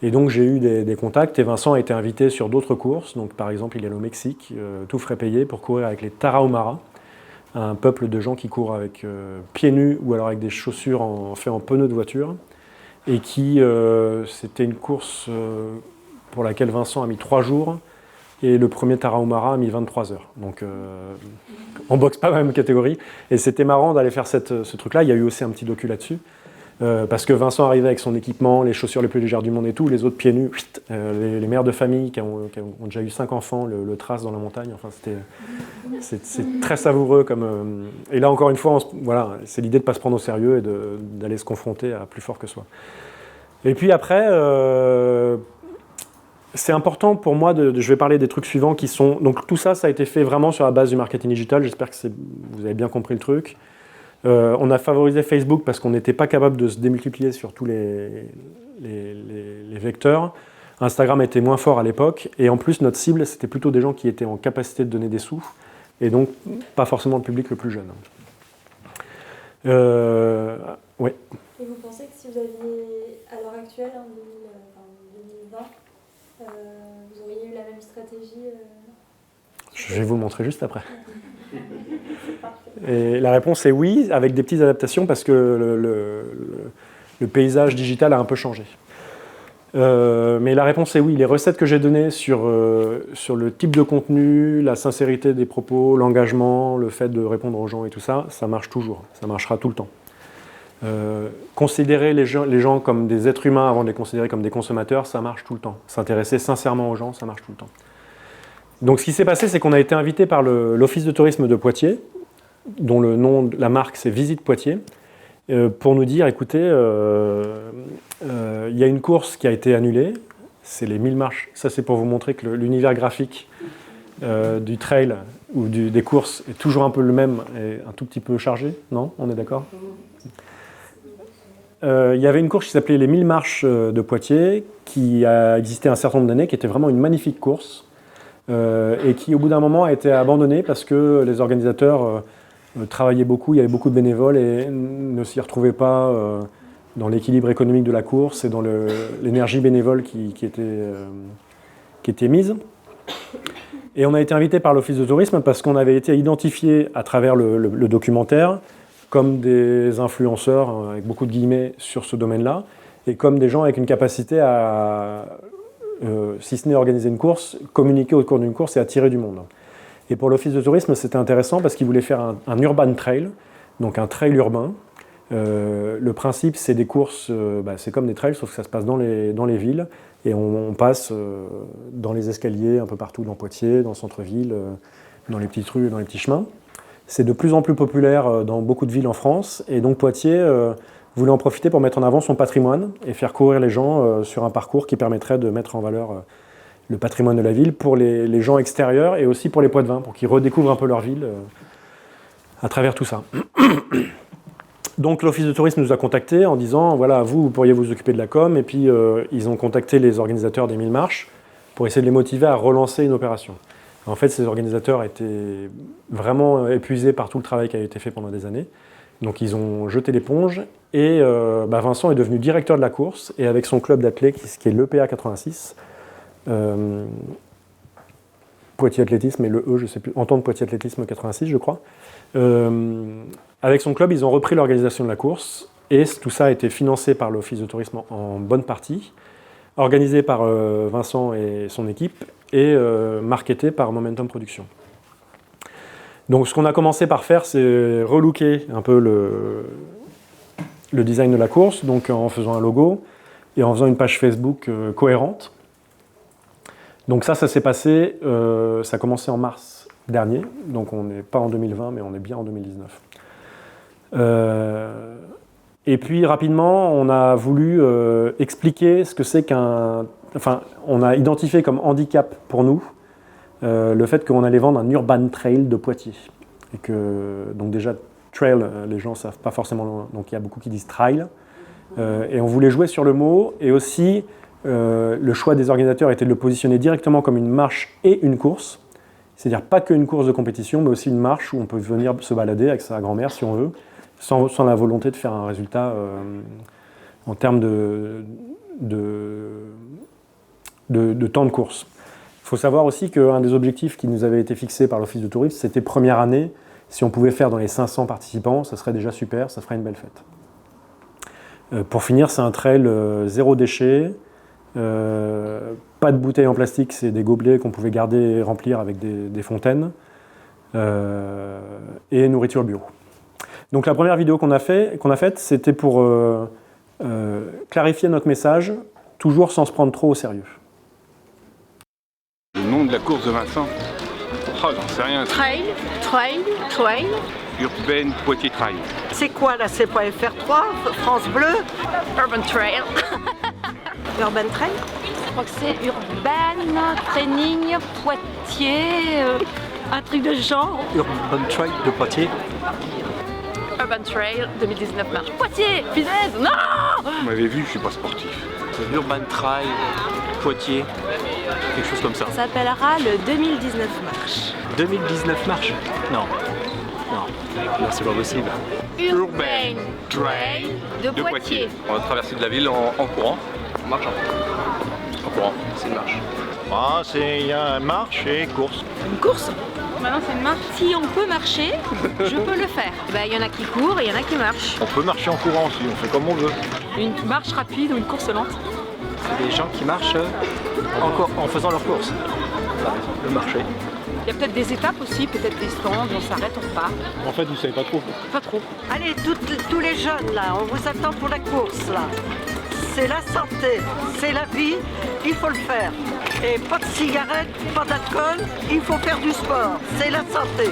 Et donc j'ai eu des contacts, et Vincent a été invité sur d'autres courses. Donc par exemple, il est allé au Mexique, tout frais payé, pour courir avec les Tarahumara, un peuple de gens qui courent avec pieds nus ou alors avec des chaussures faites en pneus de voiture. Et c'était une course pour laquelle Vincent a mis 3 jours. Et le premier Tarahumara a mis 23 heures. Donc, on boxe pas dans la même catégorie. Et c'était marrant d'aller faire ce truc-là. Il y a eu aussi un petit docu là-dessus. Parce que Vincent arrivait avec son équipement, les chaussures les plus légères du monde et tout. Les autres pieds nus, les mères de famille qui ont déjà eu 5 enfants, le tracent dans la montagne. Enfin, c'est très savoureux. Et là, encore une fois, voilà, c'est l'idée de ne pas se prendre au sérieux et d'aller se confronter à plus fort que soi. Et puis après... c'est important pour moi, je vais parler des trucs suivants qui sont... Donc tout ça, ça a été fait vraiment sur la base du marketing digital. J'espère que vous avez bien compris le truc. On a favorisé Facebook parce qu'on n'était pas capable de se démultiplier sur tous les vecteurs. Instagram était moins fort à l'époque. Et en plus, notre cible, c'était plutôt des gens qui étaient en capacité de donner des sous. Et donc, pas forcément le public le plus jeune. Oui. Et vous pensez que si vous aviez, à l'heure actuelle, en 2020, vous auriez eu la même stratégie Je vais vous le montrer juste après. Et la réponse est oui, avec des petites adaptations parce que le paysage digital a un peu changé. Mais la réponse est oui. Les recettes que j'ai données sur le type de contenu, la sincérité des propos, l'engagement, le fait de répondre aux gens et tout ça, ça marche toujours. Ça marchera tout le temps. Considérer les gens comme des êtres humains avant de les considérer comme des consommateurs, ça marche tout le temps. S'intéresser sincèrement aux gens, ça marche tout le temps. Donc ce qui s'est passé, c'est qu'on a été invité par l'Office de tourisme de Poitiers, dont le nom de la marque c'est Visite Poitiers, pour nous dire, écoutez, il y a une course qui a été annulée, c'est les 1000 marches. Ça c'est pour vous montrer que l'univers graphique du trail ou des courses est toujours un peu le même et un tout petit peu chargé, non? On est d'accord? Il y avait une course qui s'appelait les 1000 marches de Poitiers, qui a existé un certain nombre d'années, qui était vraiment une magnifique course, et qui au bout d'un moment a été abandonnée parce que les organisateurs travaillaient beaucoup, il y avait beaucoup de bénévoles et ne s'y retrouvaient pas dans l'équilibre économique de la course et dans l'énergie bénévole qui était mise. Et on a été invité par l'Office de tourisme parce qu'on avait été identifié à travers le documentaire comme des influenceurs, avec beaucoup de guillemets, sur ce domaine-là, et comme des gens avec une capacité à, si ce n'est organiser une course, communiquer au cours d'une course et attirer du monde. Et pour l'Office de tourisme, c'était intéressant parce qu'ils voulaient faire un urban trail, donc un trail urbain. Le principe, c'est des courses, c'est comme des trails, sauf que ça se passe dans les villes, et on passe dans les escaliers un peu partout dans Poitiers, dans le centre-ville, dans les petites rues, dans les petits chemins. C'est de plus en plus populaire dans beaucoup de villes en France, et donc Poitiers voulait en profiter pour mettre en avant son patrimoine et faire courir les gens sur un parcours qui permettrait de mettre en valeur le patrimoine de la ville pour les gens extérieurs et aussi pour les Poitevins, pour qu'ils redécouvrent un peu leur ville à travers tout ça. Donc l'Office de tourisme nous a contactés en disant, voilà, vous pourriez vous occuper de la com, et puis ils ont contacté les organisateurs des 1000 marches pour essayer de les motiver à relancer une opération. En fait, ces organisateurs étaient vraiment épuisés par tout le travail qui a été fait pendant des années. Donc ils ont jeté l'éponge et Vincent est devenu directeur de la course et avec son club d'athlètes qui est l'EPA 86, Poitiers Athlétisme et le E, je ne sais plus, Entente Poitiers Athlétisme 86 je crois. Avec son club, ils ont repris l'organisation de la course et tout ça a été financé par l'Office de tourisme en bonne partie, organisé par Vincent et son équipe et marketé par Momentum Production. Donc ce qu'on a commencé par faire, c'est relooker un peu le design de la course, donc en faisant un logo et en faisant une page Facebook cohérente. Donc ça s'est passé, ça a commencé en mars dernier, donc on n'est pas en 2020, mais on est bien en 2019. Et puis rapidement, on a voulu expliquer ce que c'est on a identifié comme handicap pour nous le fait qu'on allait vendre un urban trail de Poitiers. Et que, donc déjà, trail, les gens ne savent pas forcément, donc il y a beaucoup qui disent trail. Et on voulait jouer sur le mot, et aussi le choix des organisateurs était de le positionner directement comme une marche et une course. C'est-à-dire pas qu'une course de compétition, mais aussi une marche où on peut venir se balader avec sa grand-mère si on veut, sans la volonté de faire un résultat en termes de temps de course. Il faut savoir aussi qu'un des objectifs qui nous avait été fixé par l'Office de tourisme, c'était première année, si on pouvait faire dans les 500 participants, ça serait déjà super, ça ferait une belle fête. Pour finir, c'est un trail zéro déchet, pas de bouteilles en plastique, c'est des gobelets qu'on pouvait garder et remplir avec des fontaines, et nourriture bio. Donc la première vidéo qu'on a faite, c'était pour clarifier notre message, toujours sans se prendre trop au sérieux. Le nom de la course de Vincent? Oh, j'en sais rien. Trail. Urbaine Poitiers Trail. C'est quoi là? C'est .fr 3, France Bleu, Urban Trail. Urban Trail? Je crois que c'est Urban Training Poitiers, un truc de genre. Urban Trail de Poitiers. Urban Trail 2019 marche. Poitiers, punaise, non! Vous m'avez vu, je suis pas sportif. C'est Urban Trail Poitiers, quelque chose comme ça. Ça s'appellera le 2019 marche. 2019 marche? Non. Non, c'est pas possible. Urban Trail de Poitiers. On va traverser de la ville en courant, en marchant. En courant, c'est une marche. Ah, il y a marche et course. Une course? Maintenant c'est une marche. Si on peut marcher, je peux le faire. Il y en a qui courent et il y en a qui marchent. On peut marcher en courant aussi, on fait comme on veut. Une marche rapide ou une course lente? C'est des gens qui marchent en faisant leur course. Le marché. Il y a peut-être des étapes aussi, peut-être des stands, on s'arrête, on repart. En fait, vous savez pas trop. Pas trop. Allez, tous les jeunes là, on vous attend pour la course là. C'est la santé, c'est la vie, il faut le faire. Et pas de cigarettes, pas d'alcool, il faut faire du sport, c'est la santé.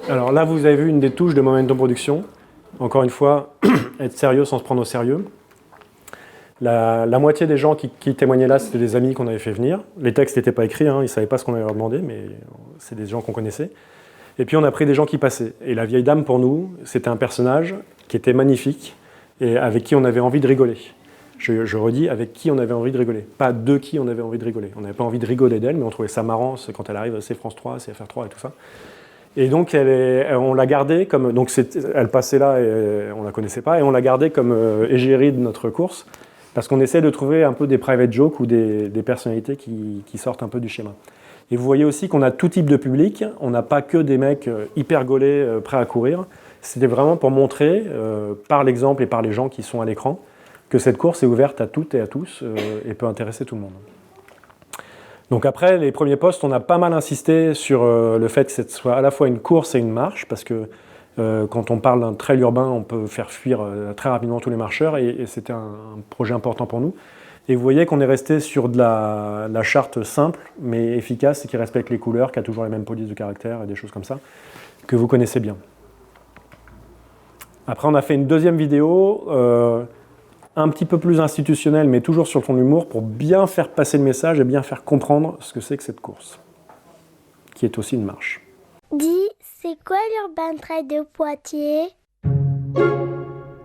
Alors là, vous avez vu une des touches de Momentum Production. Encore une fois, être sérieux sans se prendre au sérieux. La moitié des gens qui témoignaient là, c'était des amis qu'on avait fait venir. Les textes n'étaient pas écrits, hein, ils ne savaient pas ce qu'on avait leur demandé, mais c'est des gens qu'on connaissait. Et puis on a pris des gens qui passaient. Et la vieille dame, pour nous, c'était un personnage qui était magnifique et avec qui on avait envie de rigoler. Je redis, avec qui on avait envie de rigoler. Pas de qui on avait envie de rigoler. On n'avait pas envie de rigoler d'elle, mais on trouvait ça marrant quand elle arrive, c'est France 3, c'est FR3 et tout ça. Et donc on l'a gardée comme... Donc elle passait là et on ne la connaissait pas, et on l'a gardée comme égérie de notre course, parce qu'on essaie de trouver un peu des private jokes ou des personnalités qui sortent un peu du schéma. Et vous voyez aussi qu'on a tout type de public, on n'a pas que des mecs hyper gaulés, prêts à courir. C'était vraiment pour montrer, par l'exemple et par les gens qui sont à l'écran, que cette course est ouverte à toutes et à tous et peut intéresser tout le monde. Donc après, les premiers posts, on a pas mal insisté sur le fait que ce soit à la fois une course et une marche, parce que quand on parle d'un trail urbain, on peut faire fuir très rapidement tous les marcheurs, et c'était un projet important pour nous. Et vous voyez qu'on est resté sur de la charte simple, mais efficace, et qui respecte les couleurs, qui a toujours les mêmes polices de caractère et des choses comme ça, que vous connaissez bien. Après, on a fait une deuxième vidéo, un petit peu plus institutionnelle, mais toujours sur le fond de l'humour, pour bien faire passer le message et bien faire comprendre ce que c'est que cette course, qui est aussi une marche. Dis, c'est quoi l'Urban Trail de Poitiers?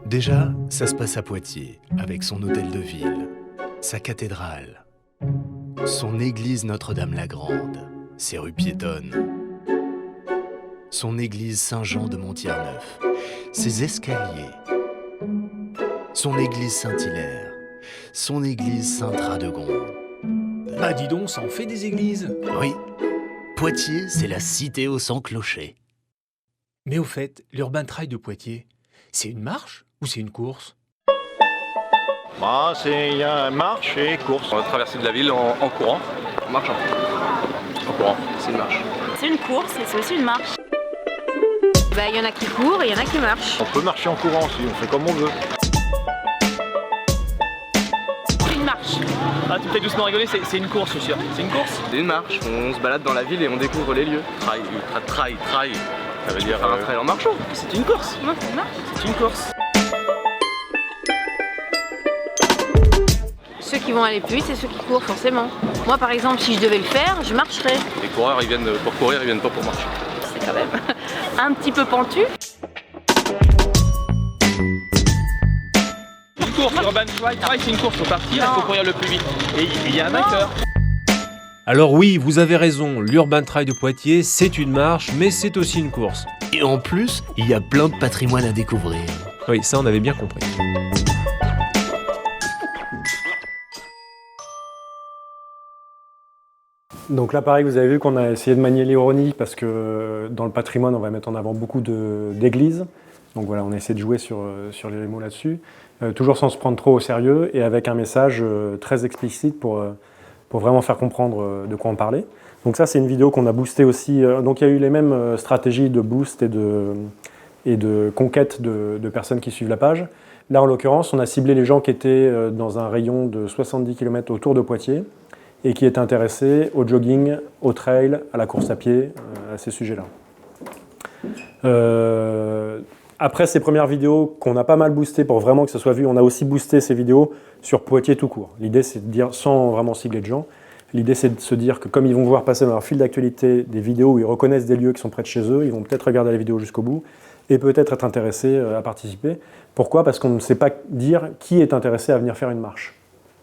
Déjà, ça se passe à Poitiers, avec son hôtel de ville, sa cathédrale, son église Notre-Dame-la-Grande, ses rues piétonnes, son église Saint-Jean de Montier-Neuf, ses escaliers, son église Saint-Hilaire, son église Saint-Radegonde. Bah dis donc, ça en fait des églises. Oui, Poitiers, c'est la cité aux 100 clochers. Mais au fait, l'Urban Trail de Poitiers, c'est une marche ou c'est une course? Ah, il y a marche et course. On va traverser de la ville en courant, en marchant. En courant, c'est une marche. C'est une course et c'est aussi une marche. Il y en a qui courent et il y en a qui marchent. On peut marcher en courant aussi, on fait comme on veut. Une marche. Ah, tu peux doucement rigoler, c'est une course, je suis sûr. C'est une course? C'est une marche, on se balade dans la ville et on découvre les lieux. Trail. Ça veut dire un trail en marchant. C'est une course. Non, c'est une marche. C'est une course. Ceux qui vont aller plus vite, c'est ceux qui courent, forcément. Moi, par exemple, si je devais le faire, je marcherais. Les coureurs, ils viennent pour courir, ils viennent pas pour marcher. C'est quand même un petit peu pentu. Une course, Urban Trail, c'est une course, faut partir, il faut courir le plus vite. Et il y a un vainqueur. Alors oui, vous avez raison, l'Urban Trail de Poitiers, c'est une marche, mais c'est aussi une course. Et en plus, il y a plein de patrimoine à découvrir. Oui, ça on avait bien compris. Donc là, pareil, vous avez vu qu'on a essayé de manier l'ironie, parce que dans le patrimoine, on va mettre en avant beaucoup d'églises. Donc voilà, on a essayé de jouer sur les mots là-dessus, toujours sans se prendre trop au sérieux, et avec un message très explicite pour vraiment faire comprendre de quoi on parlait. Donc ça, c'est une vidéo qu'on a boostée aussi. Donc il y a eu les mêmes stratégies de boost et de conquête de personnes qui suivent la page. Là, en l'occurrence, on a ciblé les gens qui étaient dans un rayon de 70 km autour de Poitiers et qui étaient intéressés au jogging, au trail, à la course à pied, à ces sujets-là. Après ces premières vidéos qu'on a pas mal boostées pour vraiment que ça soit vu, on a aussi boosté ces vidéos sur Poitiers tout court. L'idée, c'est de dire, sans vraiment cibler de gens, l'idée, c'est de se dire que comme ils vont voir passer dans leur fil d'actualité des vidéos où ils reconnaissent des lieux qui sont près de chez eux, ils vont peut-être regarder la vidéo jusqu'au bout et peut-être être intéressé à participer. Pourquoi ? Parce qu'on ne sait pas dire qui est intéressé à venir faire une marche.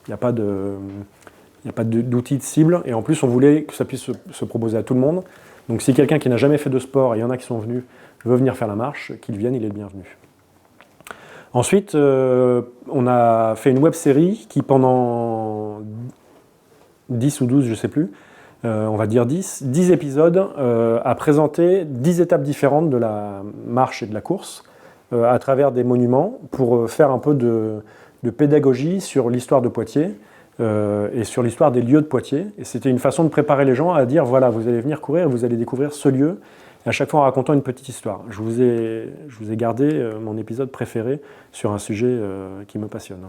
Il n'y a pas d'outil de cible, et en plus on voulait que ça puisse se proposer à tout le monde. Donc si quelqu'un qui n'a jamais fait de sport, et il y en a qui sont venus, veut venir faire la marche, qu'il vienne, il est le bienvenu. Ensuite, on a fait une web-série qui pendant 10 ou 12, je ne sais plus, on va dire 10 épisodes, a présenté 10 étapes différentes de la marche et de la course à travers des monuments pour faire un peu de pédagogie sur l'histoire de Poitiers et sur l'histoire des lieux de Poitiers. Et c'était une façon de préparer les gens à dire, voilà, vous allez venir courir et vous allez découvrir ce lieu, et à chaque fois en racontant une petite histoire. Je vous ai gardé mon épisode préféré sur un sujet qui me passionne.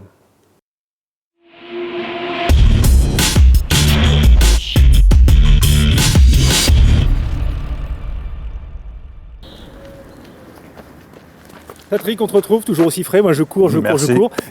Patrick, on te retrouve, toujours aussi frais. Moi, je cours.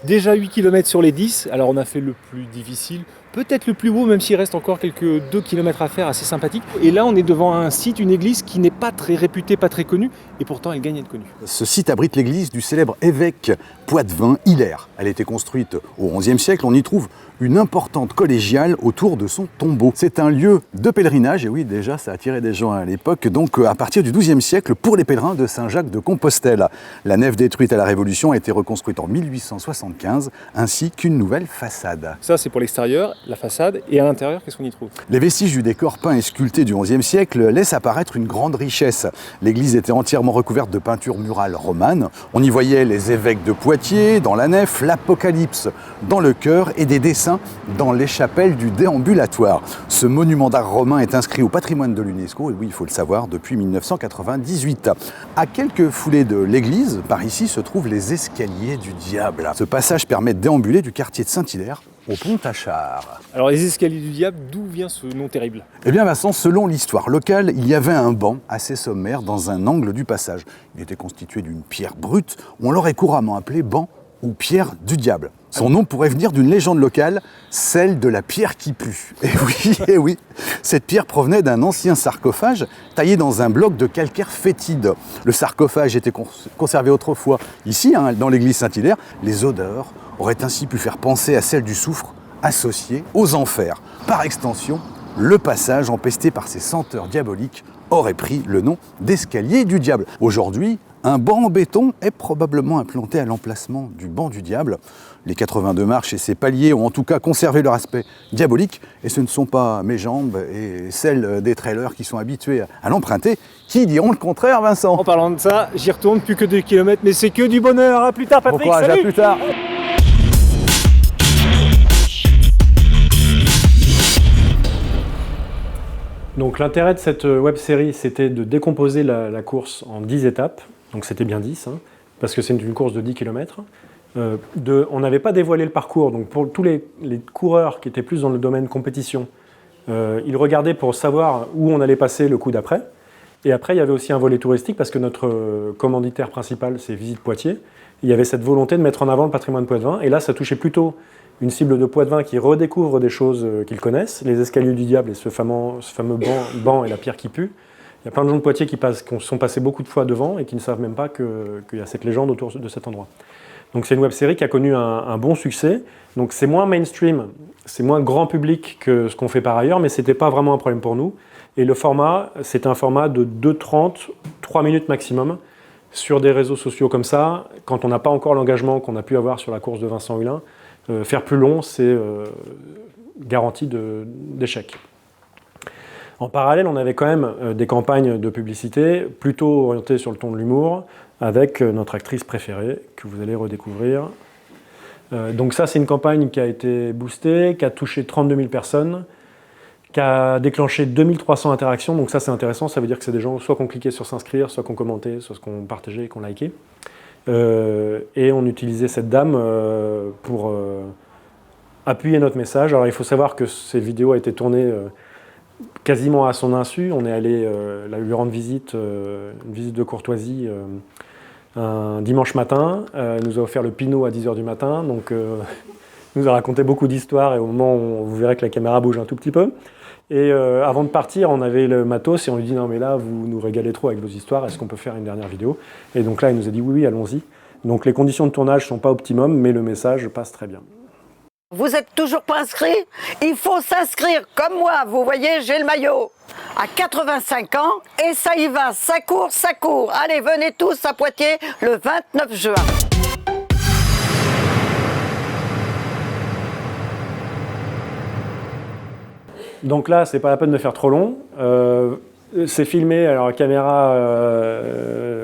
Déjà 8 km sur les 10. Alors, on a fait le plus difficile, peut-être le plus beau, même s'il reste encore quelques 2 km à faire, assez sympathique. Et là, on est devant un site, une église qui n'est pas très réputée, pas très connue, et pourtant, elle gagne à être connue. Ce site abrite l'église du célèbre évêque poitevin Hilaire. Elle a été construite au XIe siècle. On y trouve une importante collégiale autour de son tombeau. C'est un lieu de pèlerinage, et oui, déjà, ça attirait des gens à l'époque, donc à partir du XIIe siècle, pour les pèlerins de Saint-Jacques de Compostelle. La nef détruite à la Révolution a été reconstruite en 1875, ainsi qu'une nouvelle façade. Ça, c'est pour l'extérieur, la façade, et à l'intérieur, qu'est-ce qu'on y trouve ? Les vestiges du décor peint et sculpté du XIe siècle laissent apparaître une grande richesse. L'église était entièrement recouverte de peintures murales romanes. On y voyait les évêques de Poitiers dans la nef, l'Apocalypse dans le chœur et des dessins dans les chapelles du déambulatoire. Ce monument d'art romain est inscrit au patrimoine de l'UNESCO, et oui, il faut le savoir, depuis 1998. À quelques foulées de l'église, par ici, se trouvent les escaliers du diable. Ce passage permet de déambuler du quartier de Saint-Hilaire au Pont-à-Char. Alors, les escaliers du diable, d'où vient ce nom terrible ? Eh bien Vincent, selon l'histoire locale, il y avait un banc assez sommaire dans un angle du passage. Il était constitué d'une pierre brute, on l'aurait couramment appelé banc ou pierre du diable. Son nom pourrait venir d'une légende locale, celle de la pierre qui pue. Et oui, cette pierre provenait d'un ancien sarcophage taillé dans un bloc de calcaire fétide. Le sarcophage était conservé autrefois ici, dans l'église Saint-Hilaire. Les odeurs auraient ainsi pu faire penser à celle du soufre associé aux enfers. Par extension, le passage empesté par ces senteurs diaboliques aurait pris le nom d'escalier du diable. Aujourd'hui, un banc en béton est probablement implanté à l'emplacement du banc du diable. Les 82 marches et ses paliers ont en tout cas conservé leur aspect diabolique, et ce ne sont pas mes jambes et celles des trailers qui sont habitués à l'emprunter qui diront le contraire, Vincent. En parlant de ça, j'y retourne, plus que 2 km, mais c'est que du bonheur. À plus tard, Patrick. Bon courage, salut. à plus tard. Donc l'intérêt de cette web-série, c'était de décomposer la course en 10 étapes. Donc c'était bien 10, parce que c'est une course de 10 km. On n'avait pas dévoilé le parcours, donc pour tous les coureurs qui étaient plus dans le domaine compétition, ils regardaient pour savoir où on allait passer le coup d'après. Et après, il y avait aussi un volet touristique, parce que notre commanditaire principal, c'est Visite Poitiers. Il y avait cette volonté de mettre en avant le patrimoine poitevin, et là, ça touchait plutôt une cible de poitevin qui redécouvre des choses qu'ils connaissent, les escaliers du diable et ce fameux banc et la pierre qui pue. Il y a plein de gens de Poitiers qui sont passés beaucoup de fois devant et qui ne savent même pas qu'il y a cette légende autour de cet endroit. Donc c'est une web-série qui a connu un bon succès. Donc c'est moins mainstream, c'est moins grand public que ce qu'on fait par ailleurs, mais ce n'était pas vraiment un problème pour nous. Et le format, c'est un format de 2h30, 3 minutes maximum, sur des réseaux sociaux comme ça. Quand on n'a pas encore l'engagement qu'on a pu avoir sur la course de Vincent Hulin, faire plus long, c'est garantie d'échec. En parallèle, on avait quand même des campagnes de publicité plutôt orientées sur le ton de l'humour, avec notre actrice préférée, que vous allez redécouvrir. Donc ça, c'est une campagne qui a été boostée, qui a touché 32 000 personnes, qui a déclenché 2300 interactions. Donc ça, c'est intéressant, ça veut dire que c'est des gens soit qui ont cliqué sur s'inscrire, soit qui ont commenté, soit qui ont partagé, qui ont liké. Et on utilisait cette dame pour appuyer notre message. Alors il faut savoir que ces vidéos a été tournées quasiment à son insu. On est allé lui rendre visite, une visite de courtoisie un dimanche matin. Elle nous a offert le Pinot à 10h du matin, donc nous a raconté beaucoup d'histoires, et au moment où vous verrez que la caméra bouge un tout petit peu. Et avant de partir, on avait le matos et on lui dit non mais là vous nous régalez trop avec vos histoires, est-ce qu'on peut faire une dernière vidéo? Et donc là il nous a dit oui, allons-y. Donc les conditions de tournage ne sont pas optimum, mais le message passe très bien. Vous êtes toujours pas inscrit? Il faut s'inscrire comme moi, vous voyez, j'ai le maillot à 85 ans et ça y va, ça court, ça court. Allez, venez tous à Poitiers le 29 juin. Donc là, c'est pas la peine de faire trop long. C'est filmé, alors caméra,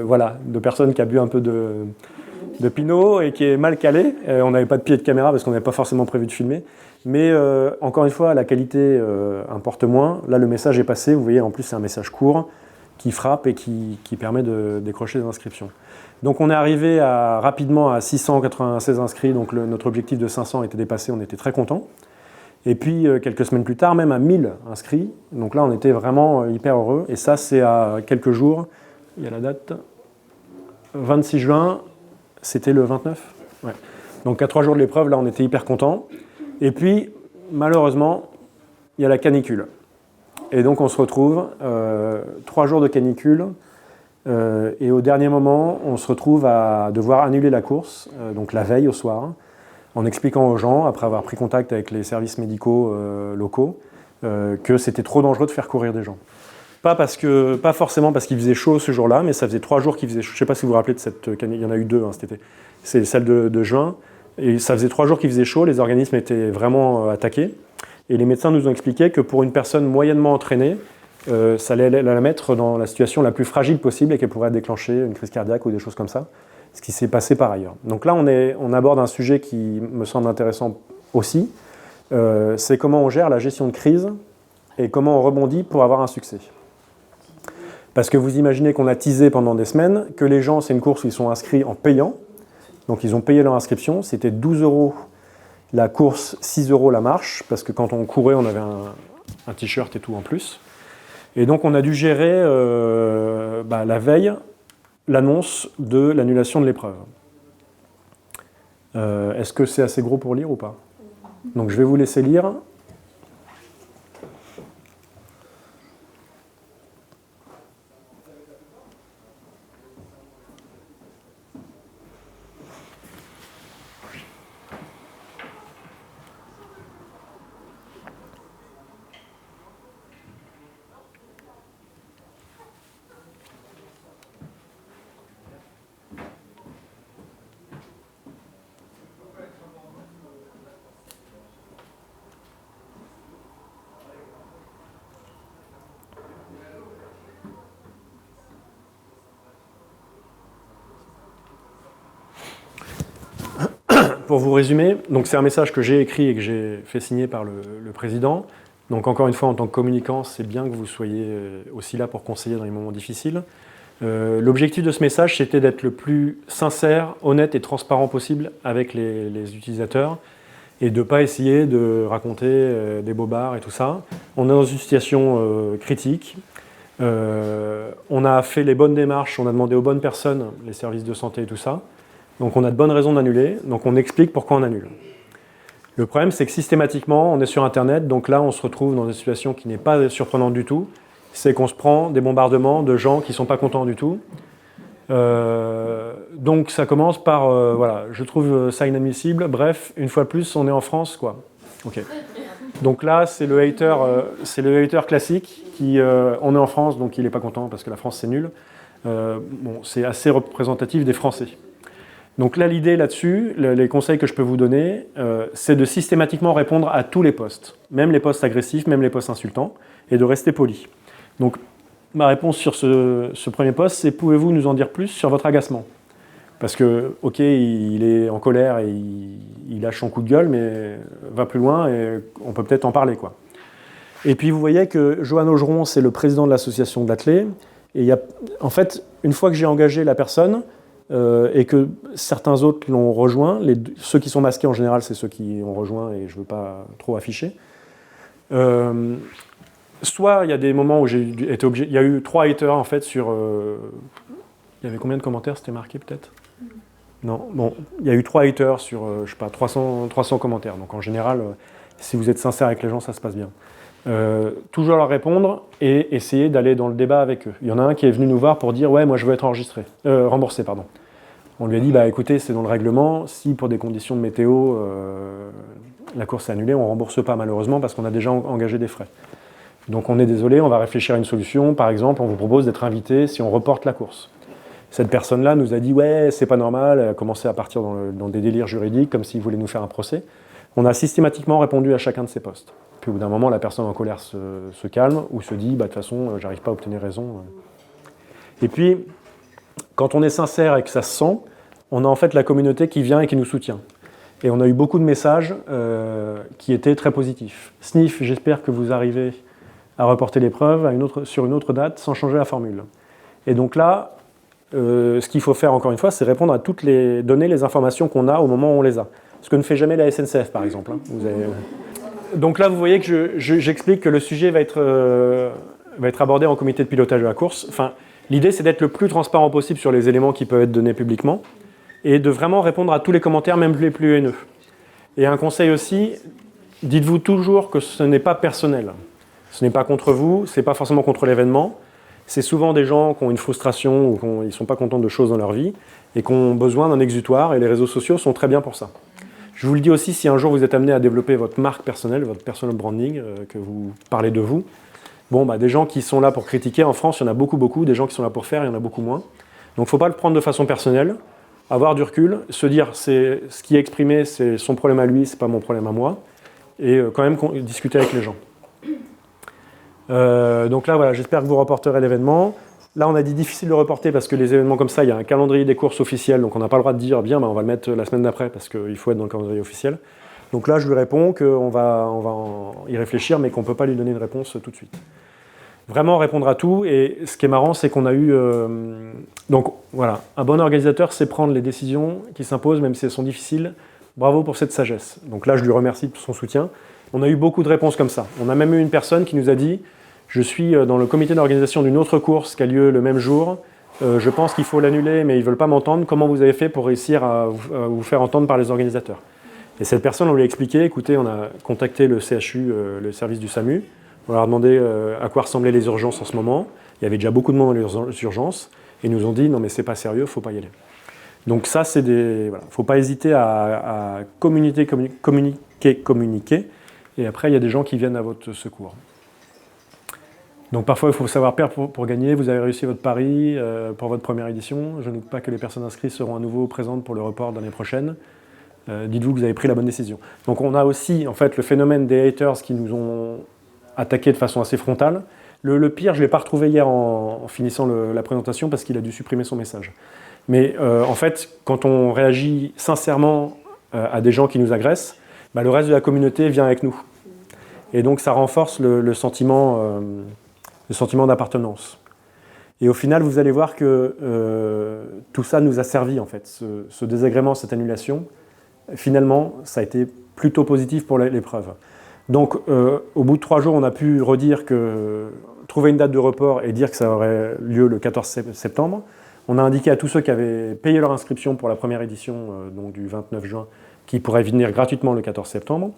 voilà, de personne qui a bu un peu de Pinot et qui est mal calé. On n'avait pas de pied de caméra parce qu'on n'avait pas forcément prévu de filmer. Mais encore une fois, la qualité importe moins. Là, le message est passé. Vous voyez, en plus, c'est un message court qui frappe et qui permet de décrocher des inscriptions. Donc on est arrivé rapidement à 696 inscrits. Donc notre objectif de 500 était dépassé. On était très contents. Et puis, quelques semaines plus tard, même à 1000 inscrits. Donc là, on était vraiment hyper heureux. Et ça, c'est à quelques jours. Il y a la date. 26 juin, c'était le 29. Ouais. Donc à 3 jours de l'épreuve, là, on était hyper contents. Et puis, malheureusement, il y a la canicule. Et donc, on se retrouve 3 jours de canicule. Et au dernier moment, on se retrouve à devoir annuler la course, donc la veille au soir, en expliquant aux gens, après avoir pris contact avec les services médicaux locaux, que c'était trop dangereux de faire courir des gens. Pas forcément parce qu'il faisait chaud ce jour-là, mais ça faisait 3 jours qu'il faisait chaud. Je ne sais pas si vous vous rappelez de cette canicule, il y en a eu 2 cet été. C'est celle de juin, et ça faisait 3 jours qu'il faisait chaud, les organismes étaient vraiment attaqués, et les médecins nous ont expliqué que pour une personne moyennement entraînée, ça allait la mettre dans la situation la plus fragile possible et qu'elle pourrait déclencher une crise cardiaque ou des choses comme ça, ce qui s'est passé par ailleurs. Donc là, on aborde un sujet qui me semble intéressant aussi, c'est comment on gère la gestion de crise et comment on rebondit pour avoir un succès. Parce que vous imaginez qu'on a teasé pendant des semaines que les gens, c'est une course où ils sont inscrits en payant, donc ils ont payé leur inscription, c'était 12 € la course, 6 € la marche, parce que quand on courait, on avait un t-shirt et tout en plus. Et donc on a dû gérer la veille l'annonce de l'annulation de l'épreuve. Est-ce que c'est assez gros pour lire ou pas? Donc je vais vous laisser lire. Pour vous résumer, donc c'est un message que j'ai écrit et que j'ai fait signer par le président. Donc encore une fois, en tant que communicant, c'est bien que vous soyez aussi là pour conseiller dans les moments difficiles. L'objectif de ce message, c'était d'être le plus sincère, honnête et transparent possible avec les utilisateurs et de ne pas essayer de raconter des bobards et tout ça. On est dans une situation critique. On a fait les bonnes démarches, on a demandé aux bonnes personnes, les services de santé et tout ça. Donc on a de bonnes raisons d'annuler, donc on explique pourquoi on annule. Le problème, c'est que systématiquement, on est sur Internet, donc là, on se retrouve dans une situation qui n'est pas surprenante du tout, c'est qu'on se prend des bombardements de gens qui ne sont pas contents du tout. Donc ça commence par, voilà, je trouve ça inadmissible, bref, une fois de plus, on est en France, quoi. Okay. Donc là, c'est le hater classique, qui, on est en France, donc il n'est pas content parce que la France, c'est nul. Bon, c'est assez représentatif des Français. Donc là, l'idée là-dessus, les conseils que je peux vous donner, c'est de systématiquement répondre à tous les posts, même les posts agressifs, même les posts insultants, et de rester poli. Donc ma réponse sur ce premier post, c'est pouvez-vous nous en dire plus sur votre agacement? Parce que, ok, il est en colère et il lâche son coup de gueule, mais va plus loin et on peut peut-être en parler, quoi. Et puis vous voyez que Johan Augeron, c'est le président de l'association d'athlètes, et il y a, en fait, une fois que j'ai engagé la personne, et que certains autres l'ont rejoint, ceux qui sont masqués en général, c'est ceux qui ont rejoint et je ne veux pas trop afficher. Soit il y a des moments où j'ai été obligé, il y a eu 3 haters en fait sur... il y avait combien de commentaires, c'était marqué peut-être? Non, bon, il y a eu 3 haters sur, je sais pas, 300 commentaires. Donc en général, si vous êtes sincère avec les gens, ça se passe bien. toujours leur répondre et essayer d'aller dans le débat avec eux. Il y en a un qui est venu nous voir pour dire « ouais, moi je veux être remboursé. » On lui a dit « bah écoutez, c'est dans le règlement, si pour des conditions de météo, la course est annulée, on ne rembourse pas malheureusement parce qu'on a déjà engagé des frais. Donc on est désolé, on va réfléchir à une solution. Par exemple, on vous propose d'être invité si on reporte la course. » Cette personne-là nous a dit « ouais, c'est pas normal », elle a commencé à partir dans des délires juridiques comme s'il voulait nous faire un procès. On a systématiquement répondu à chacun de ces postes. Puis au bout d'un moment, la personne en colère se calme ou se dit bah, « de toute façon, j'arrive pas à obtenir raison ». Et puis, quand on est sincère et que ça se sent, on a en fait la communauté qui vient et qui nous soutient. Et on a eu beaucoup de messages qui étaient très positifs. « Sniff, j'espère que vous arrivez à reporter l'épreuve sur une autre date sans changer la formule. » Et donc là, ce qu'il faut faire encore une fois, c'est répondre à donner les informations qu'on a au moment où on les a. Ce que ne fait jamais la SNCF, par exemple. Donc là, vous voyez que j'explique que le sujet va être abordé en comité de pilotage de la course. Enfin, l'idée, c'est d'être le plus transparent possible sur les éléments qui peuvent être donnés publiquement et de vraiment répondre à tous les commentaires, même les plus haineux. Et un conseil aussi, dites-vous toujours que ce n'est pas personnel. Ce n'est pas contre vous, ce n'est pas forcément contre l'événement. C'est souvent des gens qui ont une frustration ou qui ne sont pas contents de choses dans leur vie et qui ont besoin d'un exutoire, et les réseaux sociaux sont très bien pour ça. Je vous le dis aussi, si un jour vous êtes amené à développer votre marque personnelle, votre personal branding, que vous parlez de vous, bon, bah, des gens qui sont là pour critiquer, en France, il y en a beaucoup, des gens qui sont là pour faire, il y en a beaucoup moins. Donc il ne faut pas le prendre de façon personnelle, avoir du recul, se dire c'est ce qui est exprimé, c'est son problème à lui, c'est pas mon problème à moi, et quand même discuter avec les gens. Donc là, voilà, j'espère que vous reporterez l'événement. Là, on a dit difficile de reporter parce que les événements comme ça, il y a un calendrier des courses officiel, donc on n'a pas le droit de dire bien, bah, on va le mettre la semaine d'après parce qu'il faut être dans le calendrier officiel. Donc là, je lui réponds qu'on va y réfléchir, mais qu'on ne peut pas lui donner une réponse tout de suite. Vraiment répondre à tout, et ce qui est marrant, c'est qu'on a eu... Donc voilà, un bon organisateur sait prendre les décisions qui s'imposent, même si elles sont difficiles. Bravo pour cette sagesse. Donc là, je lui remercie de son soutien. On a eu beaucoup de réponses comme ça. On a même eu une personne qui nous a dit « Je suis dans le comité d'organisation d'une autre course qui a lieu le même jour. Je pense qu'il faut l'annuler, mais ils ne veulent pas m'entendre. Comment vous avez fait pour réussir à vous faire entendre par les organisateurs ?» Et cette personne, on lui a expliqué « Écoutez, on a contacté le CHU, le service du SAMU. On leur a demandé à quoi ressemblaient les urgences en ce moment. Il y avait déjà beaucoup de monde dans les urgences. Et ils nous ont dit « Non, mais c'est pas sérieux, il ne faut pas y aller. » Donc ça, c'est des... Voilà, faut pas hésiter à communiquer. Et après, il y a des gens qui viennent à votre secours. Donc parfois, il faut savoir perdre pour gagner. Vous avez réussi votre pari pour votre première édition. Je ne doute pas que les personnes inscrites seront à nouveau présentes pour le report de l'année prochaine. Dites-vous que vous avez pris la bonne décision. Donc on a aussi en fait, le phénomène des haters qui nous ont attaqués de façon assez frontale. Le pire, je ne l'ai pas retrouvé hier en finissant la présentation parce qu'il a dû supprimer son message. Mais en fait, quand on réagit sincèrement à des gens qui nous agressent, bah, le reste de la communauté vient avec nous. Et donc ça renforce le sentiment d'appartenance. Et au final, vous allez voir que tout ça nous a servi, en fait. Ce désagrément, cette annulation, finalement, ça a été plutôt positif pour l'épreuve. Donc, au bout de 3 jours, on a pu redire trouver une date de report et dire que ça aurait lieu le 14 septembre. On a indiqué à tous ceux qui avaient payé leur inscription pour la première édition, donc du 29 juin, qu'ils pourraient venir gratuitement le 14 septembre.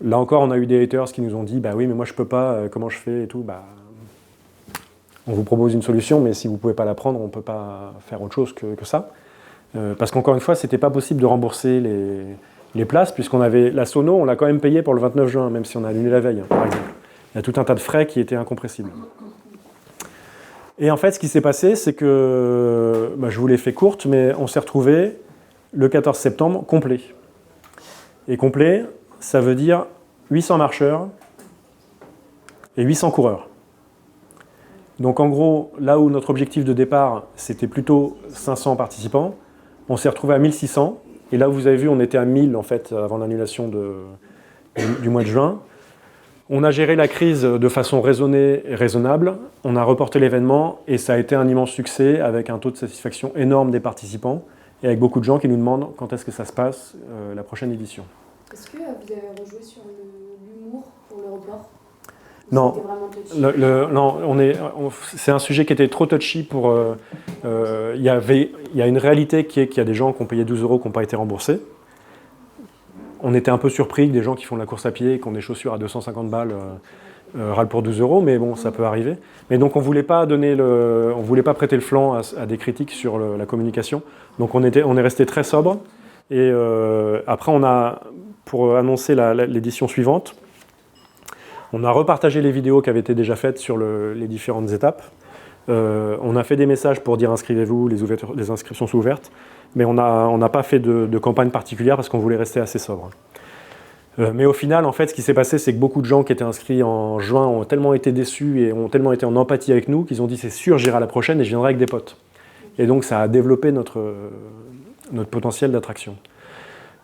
Là encore, on a eu des haters qui nous ont dit « Bah oui, mais moi je peux pas, comment je fais ?» et tout. Bah, on vous propose une solution, mais si vous ne pouvez pas la prendre, on ne peut pas faire autre chose que ça. Parce qu'encore une fois, ce n'était pas possible de rembourser les places, puisqu'on avait la sono, on l'a quand même payé pour le 29 juin, même si on a annulé la veille, par exemple. Il y a tout un tas de frais qui étaient incompressibles. Et en fait, ce qui s'est passé, c'est que, bah, je vous l'ai fait courte, mais on s'est retrouvés le 14 septembre complet. Et complet, ça veut dire 800 marcheurs et 800 coureurs. Donc en gros, là où notre objectif de départ, c'était plutôt 500 participants, on s'est retrouvé à 1600. Et là, vous avez vu, on était à 1000 en fait, avant l'annulation du mois de juin. On a géré la crise de façon raisonnée et raisonnable. On a reporté l'événement et ça a été un immense succès avec un taux de satisfaction énorme des participants et avec beaucoup de gens qui nous demandent quand est-ce que ça se passe, la prochaine édition. Est-ce que vous avez rejoué sur l'humour pour le report ? Non, c'est un sujet qui était trop touchy pour... Il y a une réalité qui est qu'il y a des gens qui ont payé 12 € qui n'ont pas été remboursés. On était un peu surpris que des gens qui font de la course à pied et qui ont des chaussures à 250 balles râle pour 12 €, mais bon, ça peut arriver. Mais donc on voulait pas prêter le flanc à des critiques sur la communication. Donc on est resté très sobre. Et après, pour annoncer l'édition suivante, on a repartagé les vidéos qui avaient été déjà faites sur les différentes étapes. On a fait des messages pour dire inscrivez-vous, les inscriptions sont ouvertes, mais on n'a pas fait de campagne particulière parce qu'on voulait rester assez sobre. Mais au final, en fait, ce qui s'est passé, c'est que beaucoup de gens qui étaient inscrits en juin ont tellement été déçus et ont tellement été en empathie avec nous qu'ils ont dit c'est sûr, j'irai à la prochaine et je viendrai avec des potes. Et donc ça a développé notre potentiel d'attraction.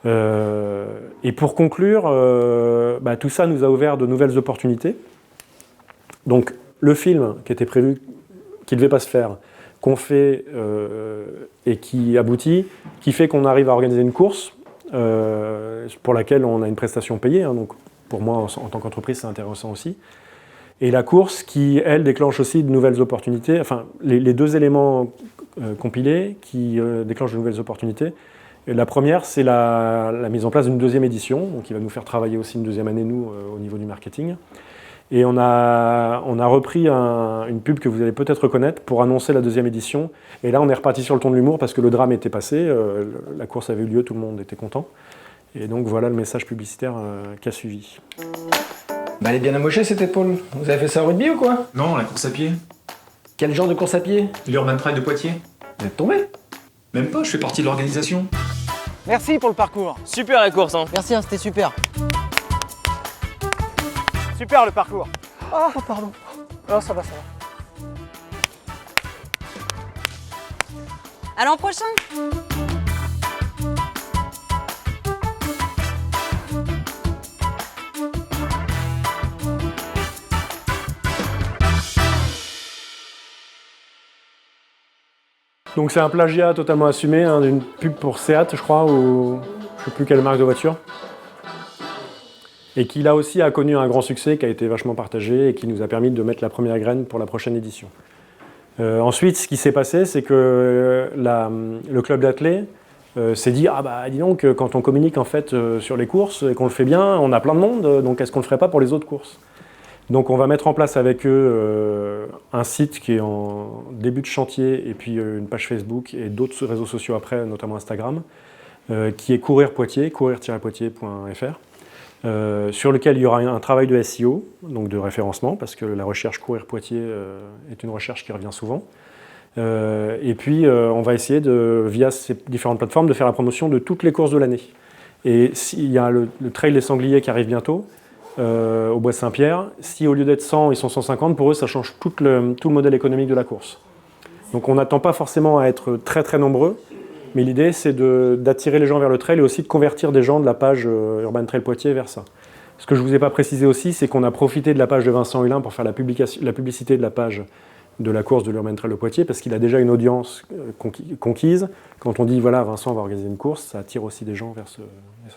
Et pour conclure, tout ça nous a ouvert de nouvelles opportunités. Donc le film qui était prévu, qui ne devait pas se faire, qu'on fait et qui aboutit, qui fait qu'on arrive à organiser une course pour laquelle on a une prestation payée. Hein, donc pour moi, en tant qu'entreprise, c'est intéressant aussi. Et la course qui, elle, déclenche aussi de nouvelles opportunités. Enfin, les deux éléments compilés qui déclenchent de nouvelles opportunités. Et la première, c'est la mise en place d'une deuxième édition, donc qui va nous faire travailler aussi une deuxième année, nous, au niveau du marketing. Et on a repris une pub que vous allez peut-être reconnaître pour annoncer la deuxième édition. Et là, on est reparti sur le ton de l'humour parce que le drame était passé, la course avait eu lieu, tout le monde était content. Et donc voilà le message publicitaire qui a suivi. Bah, elle est bien amochée cette épaule. Vous avez fait ça au rugby ou quoi? Non, la course à pied. Quel genre de course à pied? L'Urban Trail de Poitiers. Vous êtes tombé? Même pas, je fais partie de l'organisation. Merci pour le parcours. Super la course, hein. Merci, hein, c'était super. Super le parcours. Oh, pardon. Oh, ça va, ça va. À l'an prochain. Donc c'est un plagiat totalement assumé hein, d'une pub pour Seat, je crois, ou je ne sais plus quelle marque de voiture. Et qui là aussi a connu un grand succès, qui a été vachement partagé et qui nous a permis de mettre la première graine pour la prochaine édition. Ensuite, ce qui s'est passé, c'est que le club d'athlètes s'est dit « Ah bah dis donc, quand on communique en fait sur les courses et qu'on le fait bien, on a plein de monde, donc est-ce qu'on ne le ferait pas pour les autres courses ?» Donc on va mettre en place avec eux un site qui est en début de chantier et puis une page Facebook et d'autres réseaux sociaux après, notamment Instagram, qui est Courir Poitiers, courir-poitiers.fr, sur lequel il y aura un travail de SEO, donc de référencement, parce que la recherche Courir Poitiers est une recherche qui revient souvent. Et puis on va essayer, via ces différentes plateformes, de faire la promotion de toutes les courses de l'année. Et il y a le Trail des Sangliers qui arrive bientôt, au Bois Saint-Pierre. Si au lieu d'être 100, ils sont 150, pour eux, ça change tout le modèle économique de la course. Donc on n'attend pas forcément à être très très nombreux, mais l'idée c'est d'attirer les gens vers le trail et aussi de convertir des gens de la page Urban Trail Poitiers vers ça. Ce que je ne vous ai pas précisé aussi, c'est qu'on a profité de la page de Vincent Hulin pour faire la publicité de la page de la course de l'Urban Trail de Poitiers, parce qu'il a déjà une audience conquise. Quand on dit voilà, Vincent va organiser une course, ça attire aussi des gens vers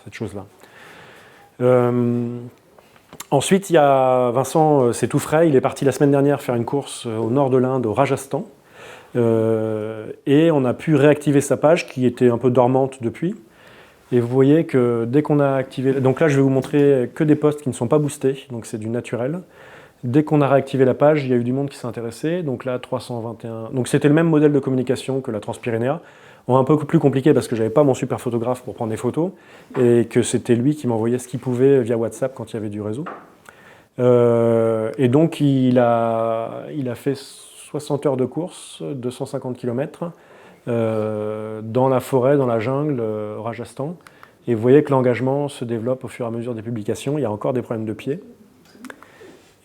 cette chose-là. Ensuite, il y a Vincent, c'est tout frais, il est parti la semaine dernière faire une course au nord de l'Inde, au Rajasthan, et on a pu réactiver sa page qui était un peu dormante depuis. Et vous voyez que dès qu'on a activé... Donc là, je vais vous montrer que des posts qui ne sont pas boostés, donc c'est du naturel. Dès qu'on a réactivé la page, il y a eu du monde qui s'est intéressé, donc là, 321... Donc c'était le même modèle de communication que la Transpyrénéa, un peu plus compliqué parce que j'avais pas mon super photographe pour prendre des photos et que c'était lui qui m'envoyait ce qu'il pouvait via WhatsApp quand il y avait du réseau. Et donc il a fait 60 heures de course, 250 km dans la forêt, dans la jungle, au Rajasthan. Et vous voyez que l'engagement se développe au fur et à mesure des publications. Il y a encore des problèmes de pied.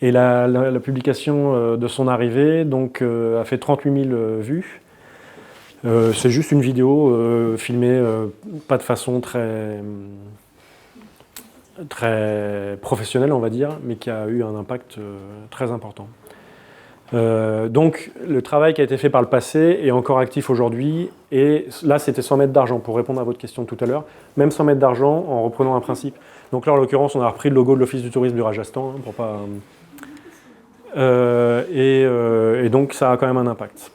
Et la publication de son arrivée donc, a fait 38 000 vues. C'est juste une vidéo filmée pas de façon très professionnelle, on va dire, mais qui a eu un impact très important. Donc le travail qui a été fait par le passé est encore actif aujourd'hui, et là c'était 100 mètres d'argent, pour répondre à votre question tout à l'heure, même 100 mètres d'argent en reprenant un principe. Donc là en l'occurrence on a repris le logo de l'Office du tourisme du Rajasthan, hein, pour pas... et donc ça a quand même un impact.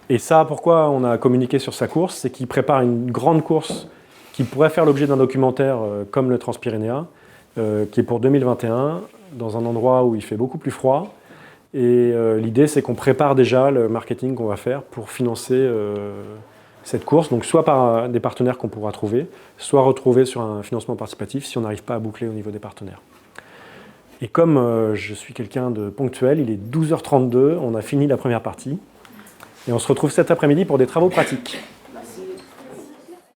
Et ça, pourquoi on a communiqué sur sa course, c'est qu'il prépare une grande course qui pourrait faire l'objet d'un documentaire comme le Transpyrénéa, qui est pour 2021, dans un endroit où il fait beaucoup plus froid. Et l'idée, c'est qu'on prépare déjà le marketing qu'on va faire pour financer cette course. Donc soit par des partenaires qu'on pourra trouver, soit retrouver sur un financement participatif si on n'arrive pas à boucler au niveau des partenaires. Et comme je suis quelqu'un de ponctuel, il est 12h32, on a fini la première partie. Et on se retrouve cet après-midi pour des travaux pratiques.